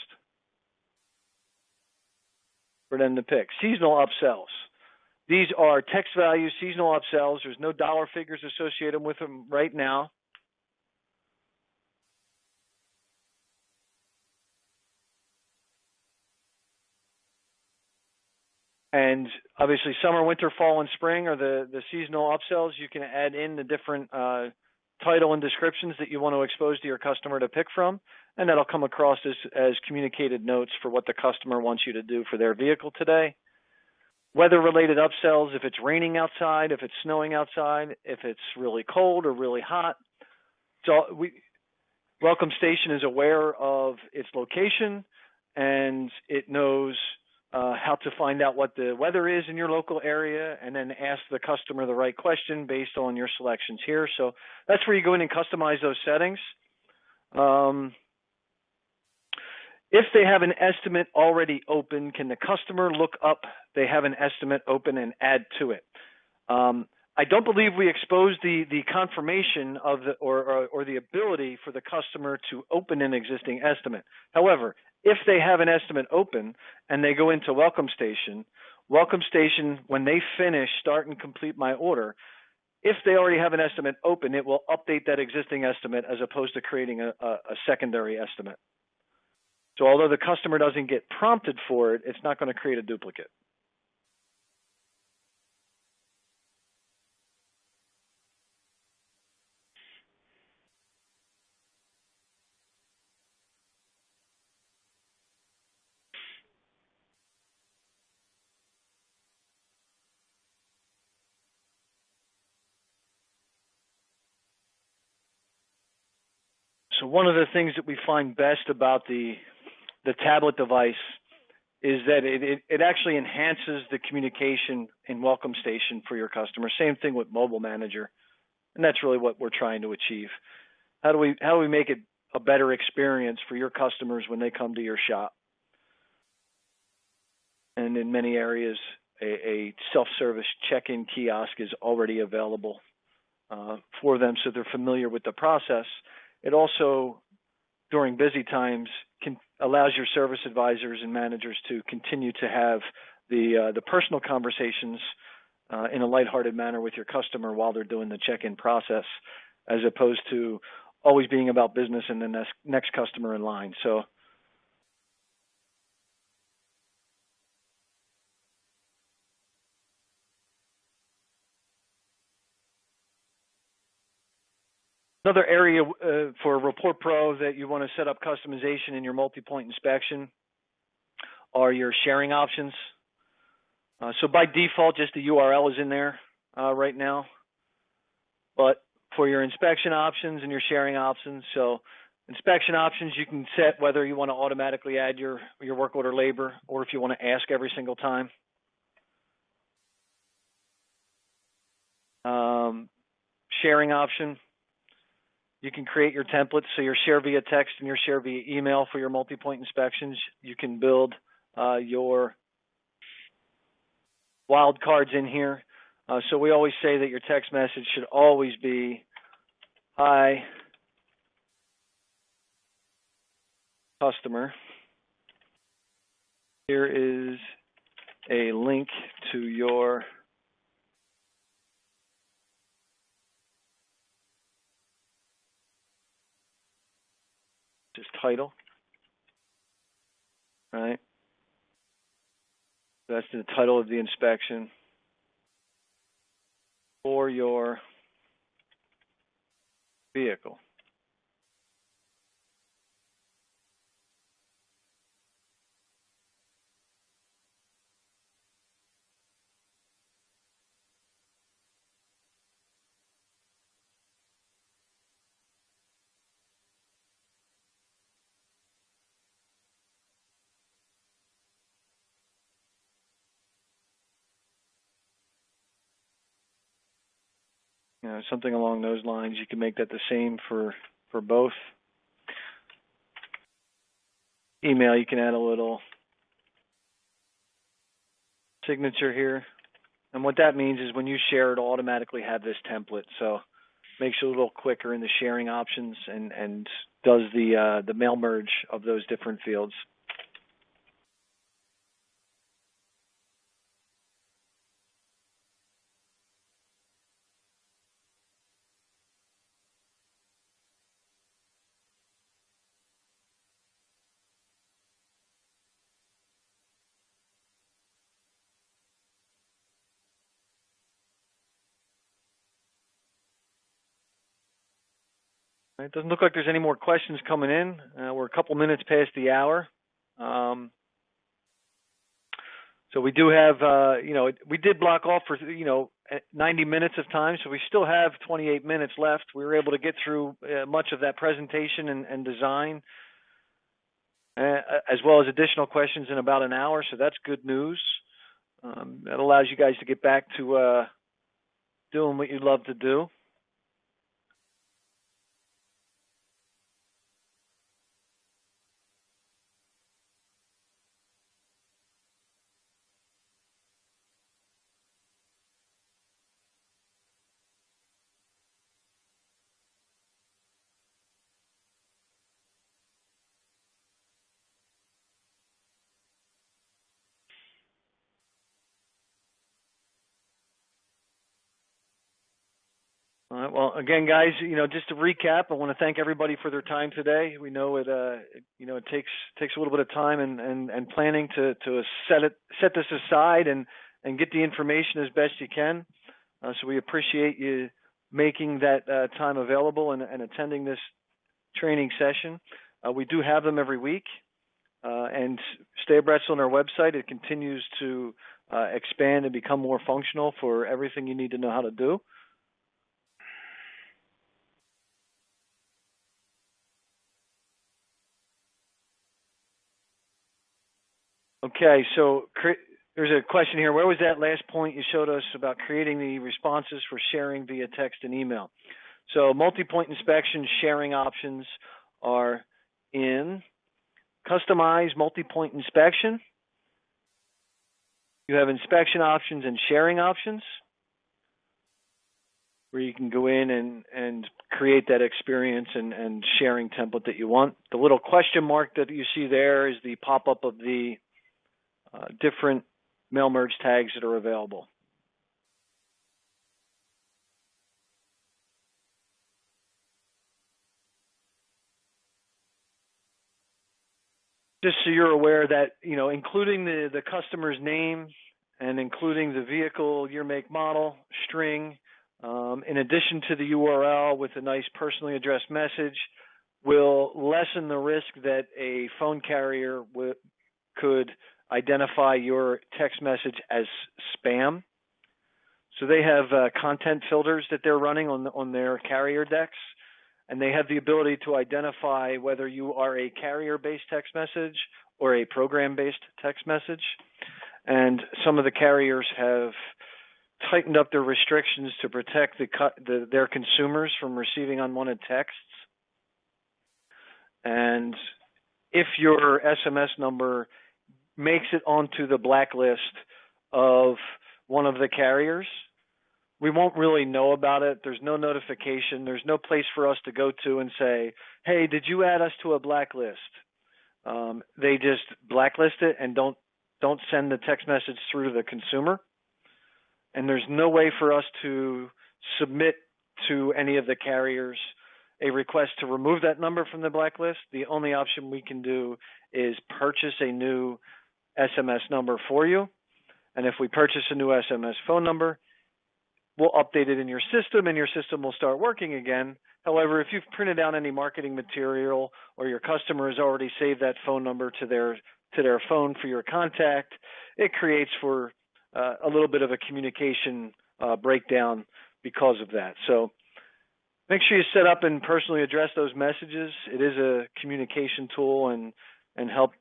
for them to pick. Seasonal upsells. These are text value seasonal upsells. There's no dollar figures associated with them right now. And obviously summer, winter, fall, and spring are the seasonal upsells. You can add in the different title and descriptions that you want to expose to your customer to pick from, and that'll come across as communicated notes for what the customer wants you to do for their vehicle today. Weather-related upsells, if it's raining outside, if it's snowing outside, if it's really cold or really hot. So Welcome Station is aware of its location, and it knows how to find out what the weather is in your local area, and then ask the customer the right question based on your selections here. So that's where you go in and customize those settings. If they have an estimate already open, can the customer look up they have an estimate open and add to it? I don't believe we exposed the confirmation of or the ability for the customer to open an existing estimate. However, if they have an estimate open and they go into Welcome Station, when they finish Start and Complete My Order, if they already have an estimate open, it will update that existing estimate as opposed to creating a secondary estimate. So although the customer doesn't get prompted for it, it's not going to create a duplicate. So one of the things that we find best about the tablet device is that it actually enhances the communication in Welcome Station for your customer. Same thing with Mobile Manager, and that's really what we're trying to achieve. How do we make it a better experience for your customers when they come to your shop? And in many areas, a self-service check-in kiosk is already available for them, so they're familiar with the process. It also, during busy times, allows your service advisors and managers to continue to have the personal conversations in a lighthearted manner with your customer while they're doing the check-in process, as opposed to always being about business and the next customer in line. So another area for Report Pro that you want to set up customization in your multi-point inspection are your sharing options. So by default, just the URL is in there right now. But for your inspection options and your sharing options, so inspection options, you can set whether you want to automatically add your work order labor or if you want to ask every single time. Sharing option, you can create your templates, so your share via text and your share via email for your multi-point inspections. You can build your wildcards in here. So we always say that your text message should always be, "Hi, customer. Here is a link to your title." Right? That's the title of the inspection for your vehicle. You know, something along those lines. You can make that the same for both. Email, you can add a little signature here. And what that means is when you share, it'll automatically have this template. So makes it a little quicker in the sharing options and does the mail merge of those different fields. It doesn't look like there's any more questions coming in. We're a couple minutes past the hour. So we do have, we did block off for, 90 minutes of time, so we still have 28 minutes left. We were able to get through much of that presentation and design, as well as additional questions in about an hour, so that's good news. That allows you guys to get back to doing what you love to do. All right. Well, again, guys, just to recap, I want to thank everybody for their time today. We know it takes a little bit of time and planning to set this aside and get the information as best you can. So we appreciate you making that time available and attending this training session. We do have them every week, and stay abreast on our website. It continues to expand and become more functional for everything you need to know how to do. Okay, so there's a question here. Where was that last point you showed us about creating the responses for sharing via text and email? So multi-point inspection sharing options are in Customize Multi-Point Inspection. You have inspection options and sharing options, where you can go in and create that experience and sharing template that you want. The little question mark that you see there is the pop-up of the different mail merge tags that are available. Just so you're aware that, including the customer's name and including the vehicle, year, make, model, string, in addition to the URL with a nice personally addressed message, will lessen the risk that a phone carrier could identify your text message as spam. So they have content filters that they're running on their carrier decks, and they have the ability to identify whether you are a carrier-based text message or a program-based text message. And some of the carriers have tightened up their restrictions to protect their consumers from receiving unwanted texts. And if your SMS number makes it onto the blacklist of one of the carriers, we won't really know about it. There's no notification. There's no place for us to go to and say, hey, did you add us to a blacklist? They just blacklist it and don't send the text message through to the consumer. And there's no way for us to submit to any of the carriers a request to remove that number from the blacklist. The only option we can do is purchase a new SMS number for you. And if we purchase a new SMS phone number, we'll update it in your system and your system will start working again. However, if you've printed out any marketing material or your customer has already saved that phone number to their phone for your contact, it creates for a little bit of a communication breakdown because of that. So make sure you set up and personally address those messages. It is a communication tool and helps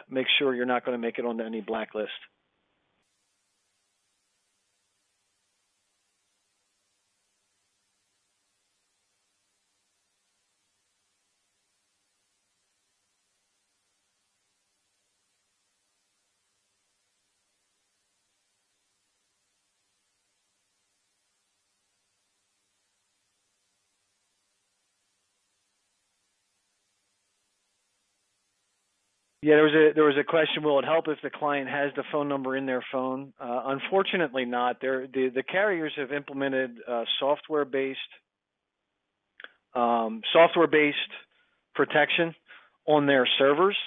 make sure you're not going to make it onto any blacklist. Yeah, there was a question. Will it help if the client has the phone number in their phone? Unfortunately, not. The carriers have implemented software-based protection on their servers,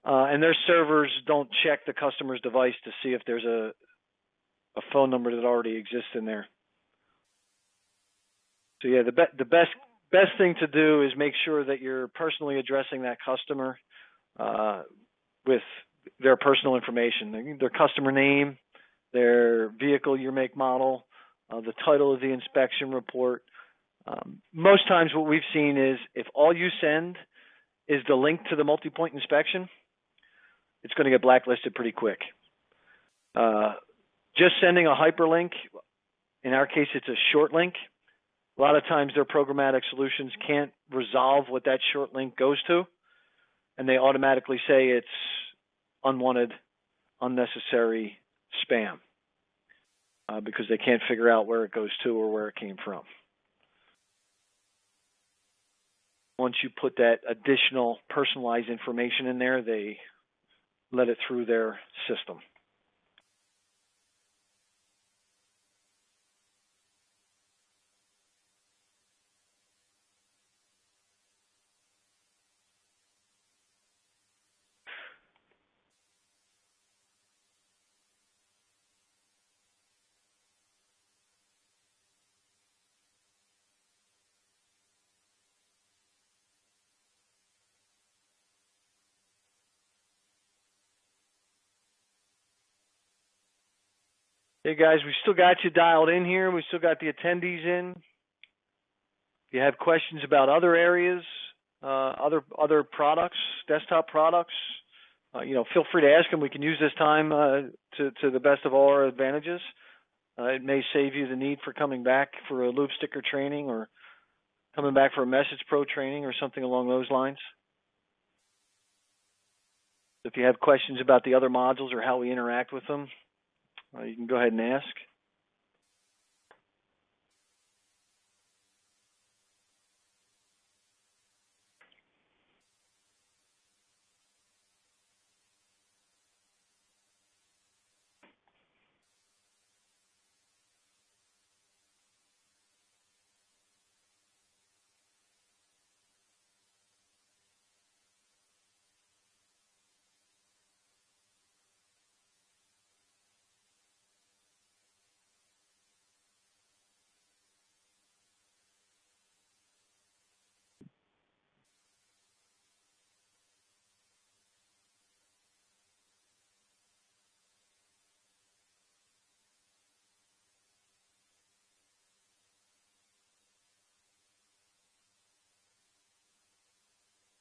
and their servers don't check the customer's device to see if there's a phone number that already exists in there. So yeah, the best best thing to do is make sure that you're personally addressing that customer with their personal information, their customer name, their vehicle, year, make, model, the title of the inspection report. Most times what we've seen is if all you send is the link to the multi-point inspection, it's going to get blacklisted pretty quick. Just sending a hyperlink, in our case it's a short link. A lot of times their programmatic solutions can't resolve what that short link goes to, and they automatically say it's unwanted, unnecessary spam because they can't figure out where it goes to or where it came from. Once you put that additional personalized information in there, they let it through their system. Hey guys, we still got you dialed in here. We still got the attendees in. If you have questions about other areas, other products, desktop products, feel free to ask them. We can use this time to the best of all our advantages. It may save you the need for coming back for a loop sticker training or coming back for a Message Pro training or something along those lines. If you have questions about the other modules or how we interact with them, you can go ahead and ask.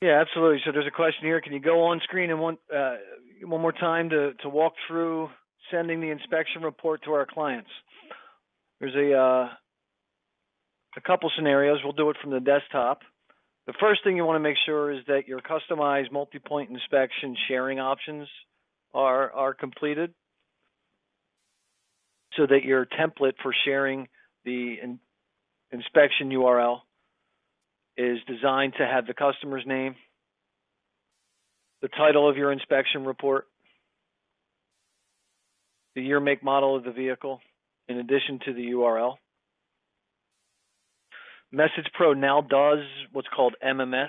Yeah, absolutely. So there's a question here. Can you go on screen and one more time to walk through sending the inspection report to our clients? There's a couple scenarios. We'll do it from the desktop. The first thing you want to make sure is that your customized multi-point inspection sharing options are completed, so that your template for sharing the inspection URL is designed to have the customer's name, the title of your inspection report, the year, make, model of the vehicle, in addition to the URL. Message Pro now does what's called MMS.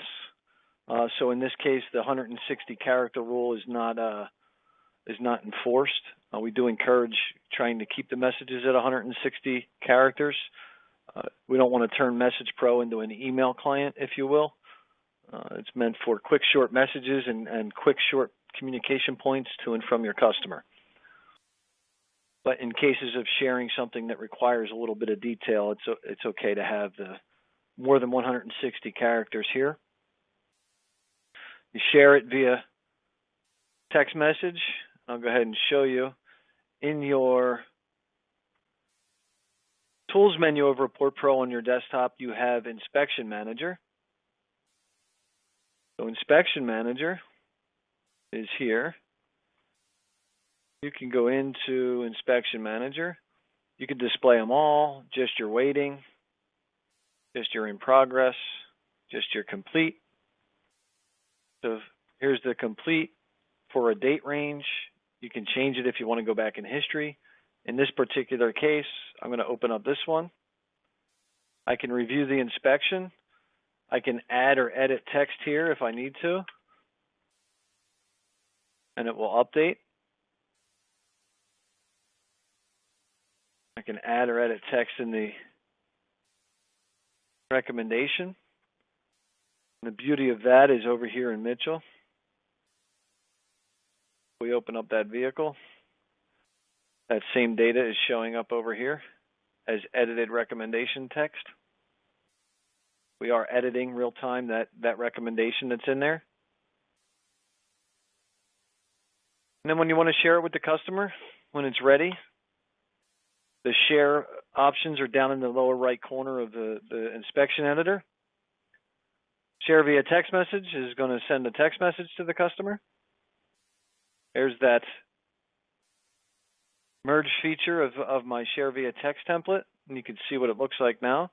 So in this case, the 160 character rule is not enforced. We do encourage trying to keep the messages at 160 characters. We don't want to turn Message Pro into an email client, if you will. It's meant for quick, short messages and quick, short communication points to and from your customer. But in cases of sharing something that requires a little bit of detail, it's okay to have the more than 160 characters here. You share it via text message. I'll go ahead and show you. In your Tools menu of Report Pro on your desktop, you have Inspection Manager. So Inspection Manager is here. You can go into Inspection Manager. You can display them all, just your waiting, just your in progress, just your complete. So here's the complete for a date range. You can change it if you want to go back in history. In this particular case, I'm going to open up this one. I can review the inspection. I can add or edit text here if I need to, and it will update. I can add or edit text in the recommendation. The beauty of that is over here in Mitchell. We open up that vehicle. That same data is showing up over here as edited recommendation text. We are editing real time that recommendation that's in there. And then when you want to share it with the customer, when it's ready, the share options are down in the lower right corner of the inspection editor. Share via text message is going to send a text message to the customer. There's that merge feature of my share via text template, and you can see what it looks like now.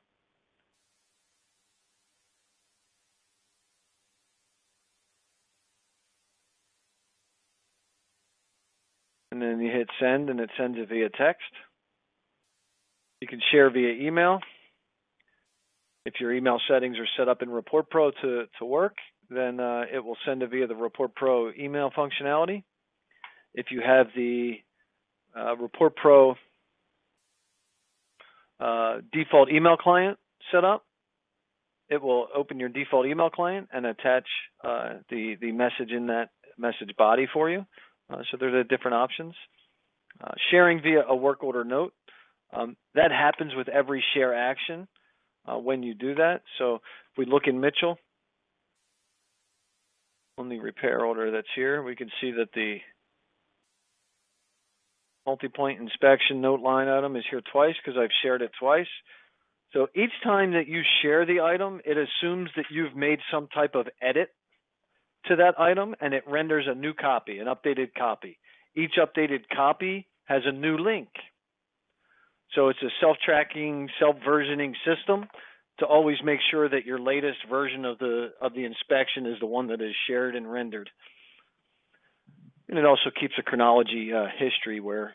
And then you hit send, and it sends it via text. You can share via email. If your email settings are set up in Report Pro to work, then it will send it via the Report Pro email functionality. If you have the Report Pro default email client set up, it will open your default email client and attach the message in that message body for you. So there are different options. Sharing via a work order note, that happens with every share action when you do that. So if we look in Mitchell, on the repair order that's here, we can see that the multi-point inspection note line item is here twice because I've shared it twice. So each time that you share the item, it assumes that you've made some type of edit to that item, and it renders a new copy, an updated copy. Each updated copy has a new link. So it's a self-tracking, self-versioning system to always make sure that your latest version of the inspection is the one that is shared and rendered. And it also keeps a chronology history where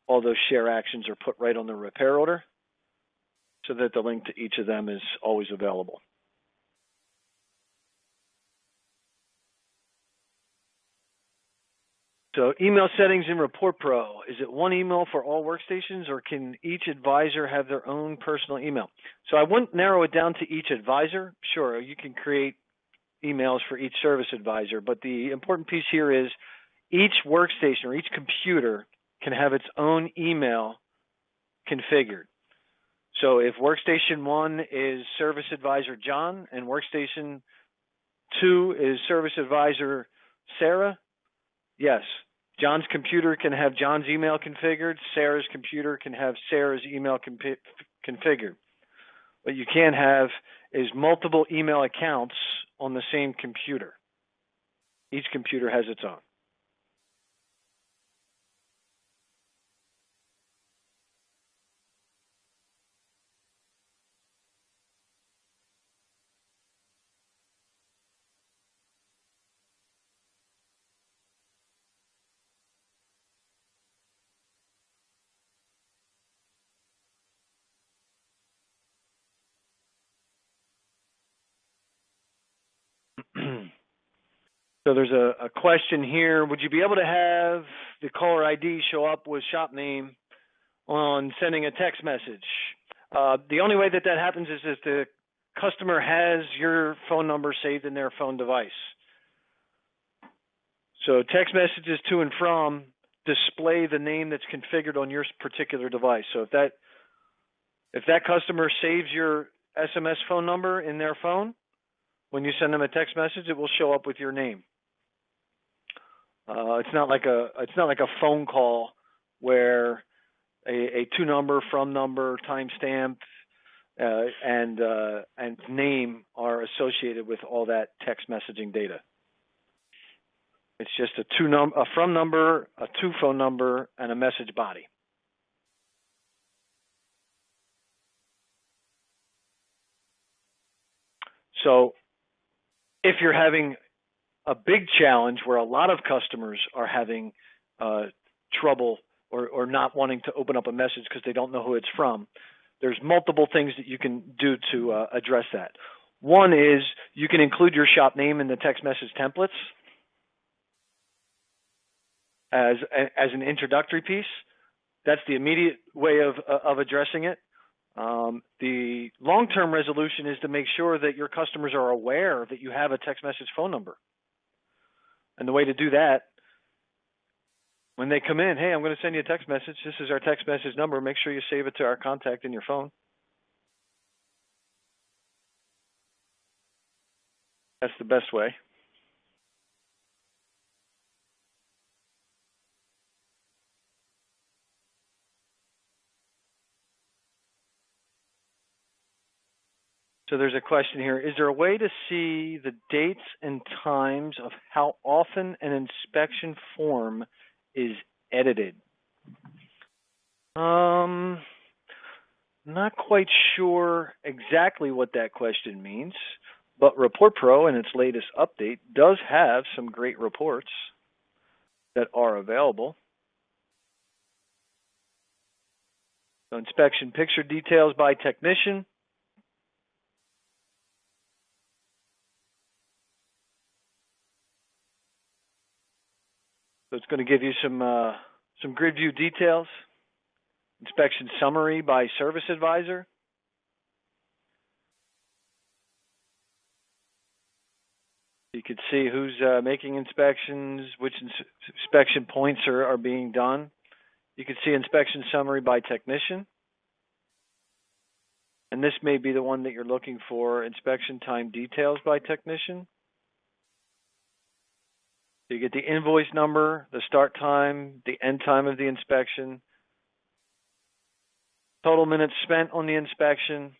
all those share actions are put right on the repair order so that the link to each of them is always available. So email settings in Report Pro. Is it one email for all workstations, or can each advisor have their own personal email? So I wouldn't narrow it down to each advisor. Sure, you can create emails for each service advisor, but the important piece here is each workstation or each computer can have its own email configured. So if workstation 1 is service advisor John and workstation 2 is service advisor Sarah, yes, John's computer can have John's email configured. Sarah's computer can have Sarah's email configured. What you can have is multiple email accounts on the same computer. Each computer has its own. So there's a question here. Would you be able to have the caller ID show up with shop name on sending a text message? The only way that happens is if the customer has your phone number saved in their phone device. So text messages to and from display the name that's configured on your particular device. So if that customer saves your SMS phone number in their phone, when you send them a text message, it will show up with your name. It's not like a phone call where a to number, from number, timestamp, and name are associated with all that text messaging data. It's just a from number, a to phone number, and a message body. So if you're having a big challenge where a lot of customers are having trouble or not wanting to open up a message because they don't know who it's from, there's multiple things that you can do to address that. One is you can include your shop name in the text message templates as an introductory piece. That's the immediate way of addressing it. The long-term resolution is to make sure that your customers are aware that you have a text message phone number. And the way to do that, when they come in, hey, I'm going to send you a text message. This is our text message number. Make sure you save it to our contact in your phone. That's the best way. So there's a question here. Is there a way to see the dates and times of how often an inspection form is edited? Not quite sure exactly what that question means, but Report Pro in its latest update does have some great reports that are available. So inspection picture details by technician. So it's going to give you some grid view details. Inspection summary by service advisor. You can see who's making inspections, which inspection points are being done. You can see inspection summary by technician. And this may be the one that you're looking for, inspection time details by technician. So you get the invoice number, the start time, the end time of the inspection, total minutes spent on the inspection,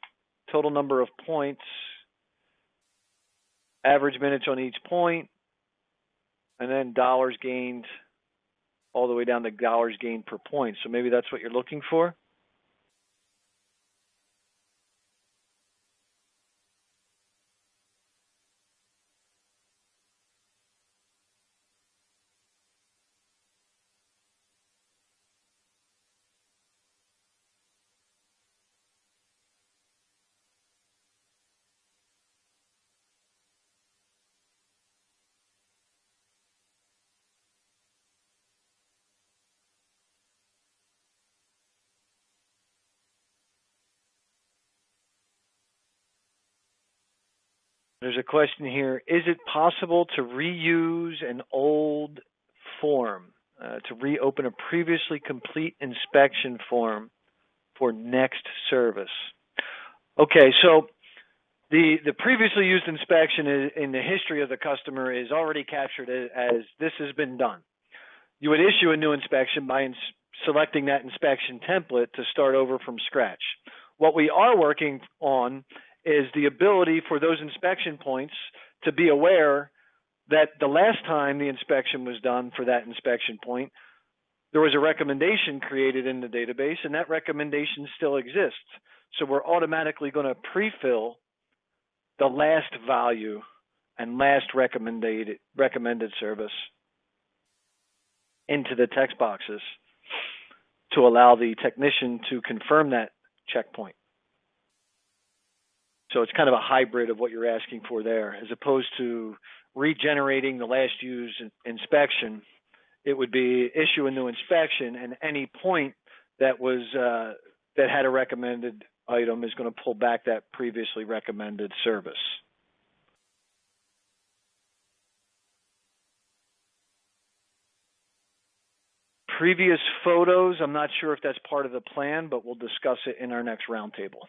total number of points, average minutes on each point, and then dollars gained all the way down to dollars gained per point. So maybe that's what you're looking for. There's a question here. Is it possible to reuse an old form, to reopen a previously complete inspection form for next service? Okay, so the previously used inspection in the history of the customer is already captured as this has been done. You would issue a new inspection by selecting that inspection template to start over from scratch. What we are working on is the ability for those inspection points to be aware that the last time the inspection was done for that inspection point, there was a recommendation created in the database, and that recommendation still exists. So we're automatically going to pre-fill the last value and last recommended service into the text boxes to allow the technician to confirm that checkpoint. So it's kind of a hybrid of what you're asking for there. As opposed to regenerating the last used inspection, it would be issue a new inspection, and any point that was that had a recommended item is going to pull back that previously recommended service. Previous photos, I'm not sure if that's part of the plan, but we'll discuss it in our next roundtable.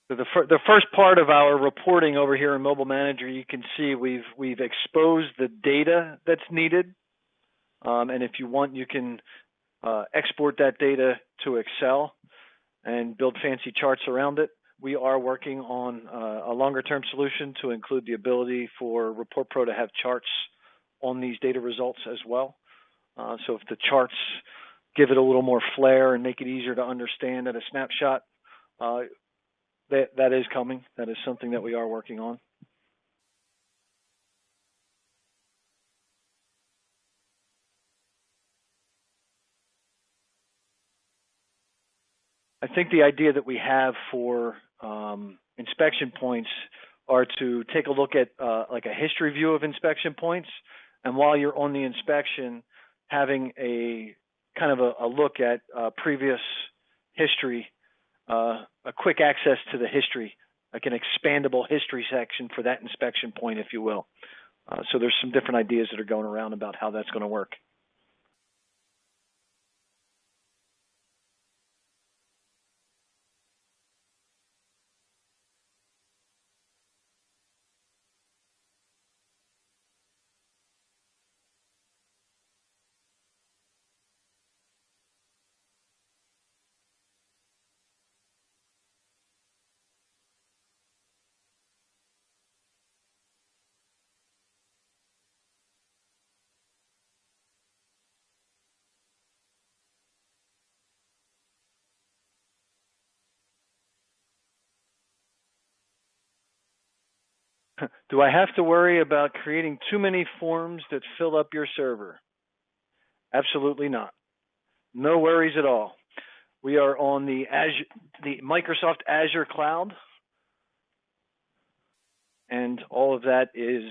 So the first part of our reporting over here in Mobile Manager, you can see we've exposed the data that's needed, and if you want, you can export that data to Excel and build fancy charts around it. We are working on a longer-term solution to include the ability for Report Pro to have charts on these data results as well. So if the charts give it a little more flair and make it easier to understand at a snapshot, that is coming. That is something that we are working on. I think the idea that we have for inspection points are to take a look at like a history view of inspection points, and while you're on the inspection, having a kind of a look at previous history, a quick access to the history, like an expandable history section for that inspection point, if you will. So there's some different ideas that are going around about how that's going to work. Do I have to worry about creating too many forms that fill up your server? Absolutely not. No worries at all. We are on the Microsoft Azure cloud, and all of that is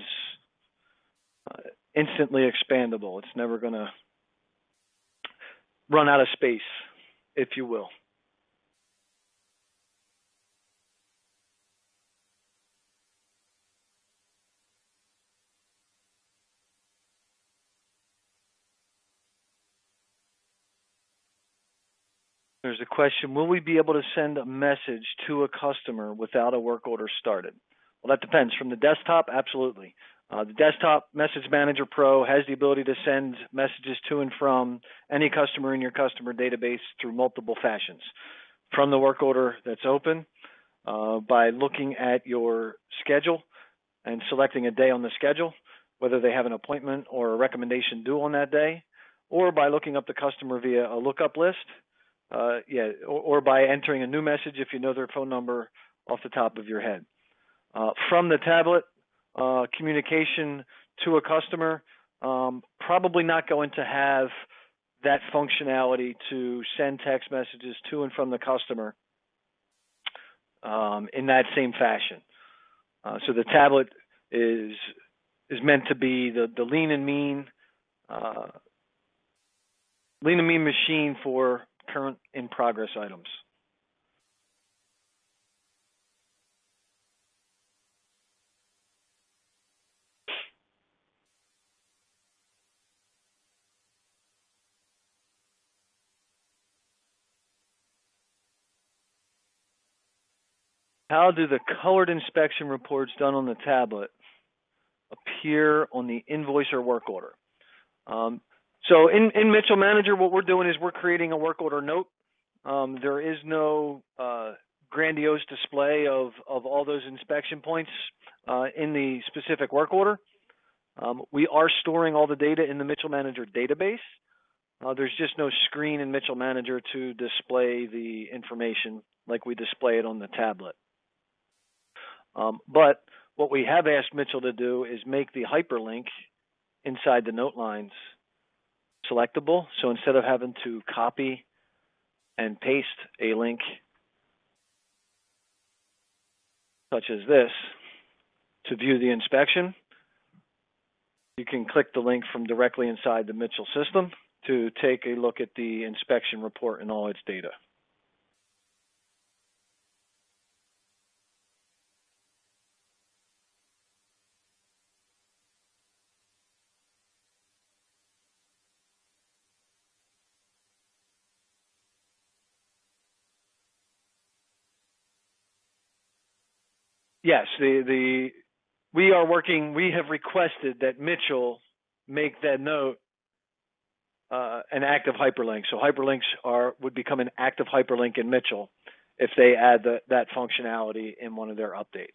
instantly expandable. It's never going to run out of space, if you will. There's a question, will we be able to send a message to a customer without a work order started? Well, that depends. From the desktop, absolutely. The Desktop Message Manager Pro has the ability to send messages to and from any customer in your customer database through multiple fashions. From the work order that's open, by looking at your schedule and selecting a day on the schedule, whether they have an appointment or a recommendation due on that day, or by looking up the customer via a lookup list, or by entering a new message if you know their phone number off the top of your head. From the tablet, communication to a customer, probably not going to have that functionality to send text messages to and from the customer in that same fashion. So the tablet is meant to be the lean and mean machine for current in progress items. How do the colored inspection reports done on the tablet appear on the invoice or work order? So in Mitchell Manager, what we're doing is we're creating a work order note. There is no grandiose display of all those inspection points in the specific work order. We are storing all the data in the Mitchell Manager database. There's just no screen in Mitchell Manager to display the information like we display it on the tablet. But what we have asked Mitchell to do is make the hyperlink inside the note lines selectable. So instead of having to copy and paste a link such as this to view the inspection, you can click the link from directly inside the Mitchell system to take a look at the inspection report and all its data. Yes, we are working. We have requested that Mitchell make that note an active hyperlink. So hyperlinks would become an active hyperlink in Mitchell if they add that functionality in one of their updates.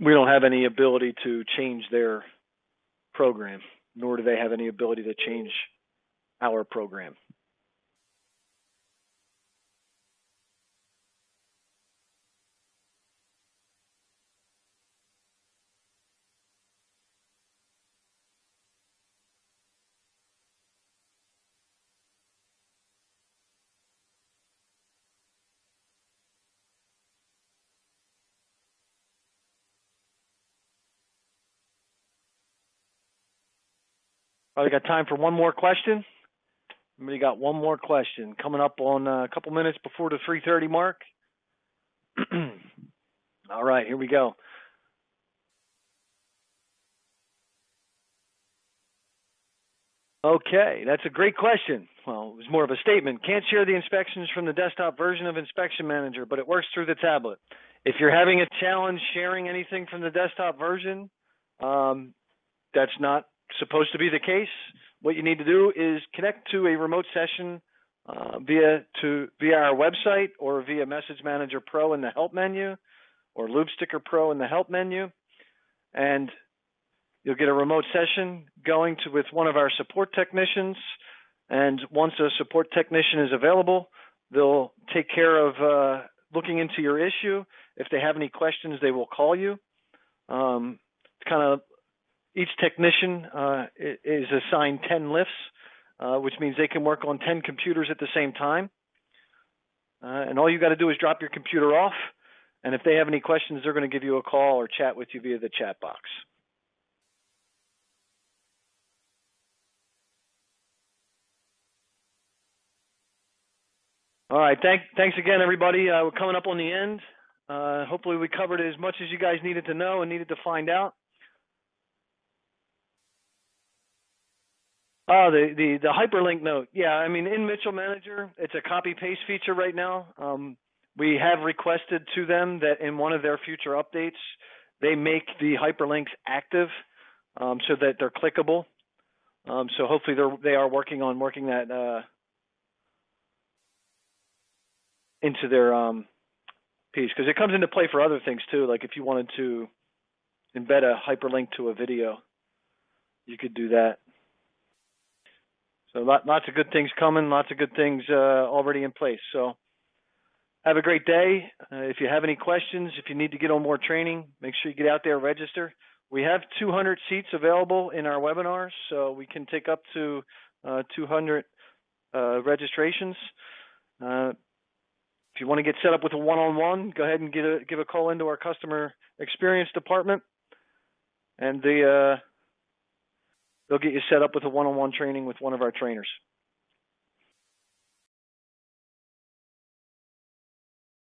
We don't have any ability to change their program, nor do they have any ability to change our program. Probably got time for one more question. Everybody got one more question coming up on a couple minutes before the 3:30 mark. All right, here we go. Okay, that's a great question. Well, it was more of a statement. Can't share the inspections from the desktop version of Inspection Manager, but it works through the tablet. If you're having a challenge sharing anything from the desktop version, that's not supposed to be the case. What you need to do is connect to a remote session via our website or via Message Manager Pro in the Help menu or Loop Sticker Pro in the Help menu, and you'll get a remote session going with one of our support technicians. And once a support technician is available, they'll take care of looking into your issue. If they have any questions, they will call you. Each technician is assigned 10 lifts, which means they can work on 10 computers at the same time. And all you got to do is drop your computer off. And if they have any questions, they're going to give you a call or chat with you via the chat box. All right, thanks again, everybody. We're coming up on the end. Hopefully we covered as much as you guys needed to know and needed to find out. Oh, the hyperlink note. Yeah, I mean, in Mitchell Manager, it's a copy-paste feature right now. We have requested to them that in one of their future updates, they make the hyperlinks active so that they're clickable. So hopefully they are working on working that into their piece, because it comes into play for other things too. Like if you wanted to embed a hyperlink to a video, you could do that. So lots of good things coming, lots of good things already in place. So have a great day. If you have any questions, if you need to get on more training, make sure you get out there and register. We have 200 seats available in our webinars, so we can take up to 200 registrations. If you want to get set up with a one-on-one, go ahead and give a call into our customer experience department, and they'll get you set up with a one-on-one training with one of our trainers.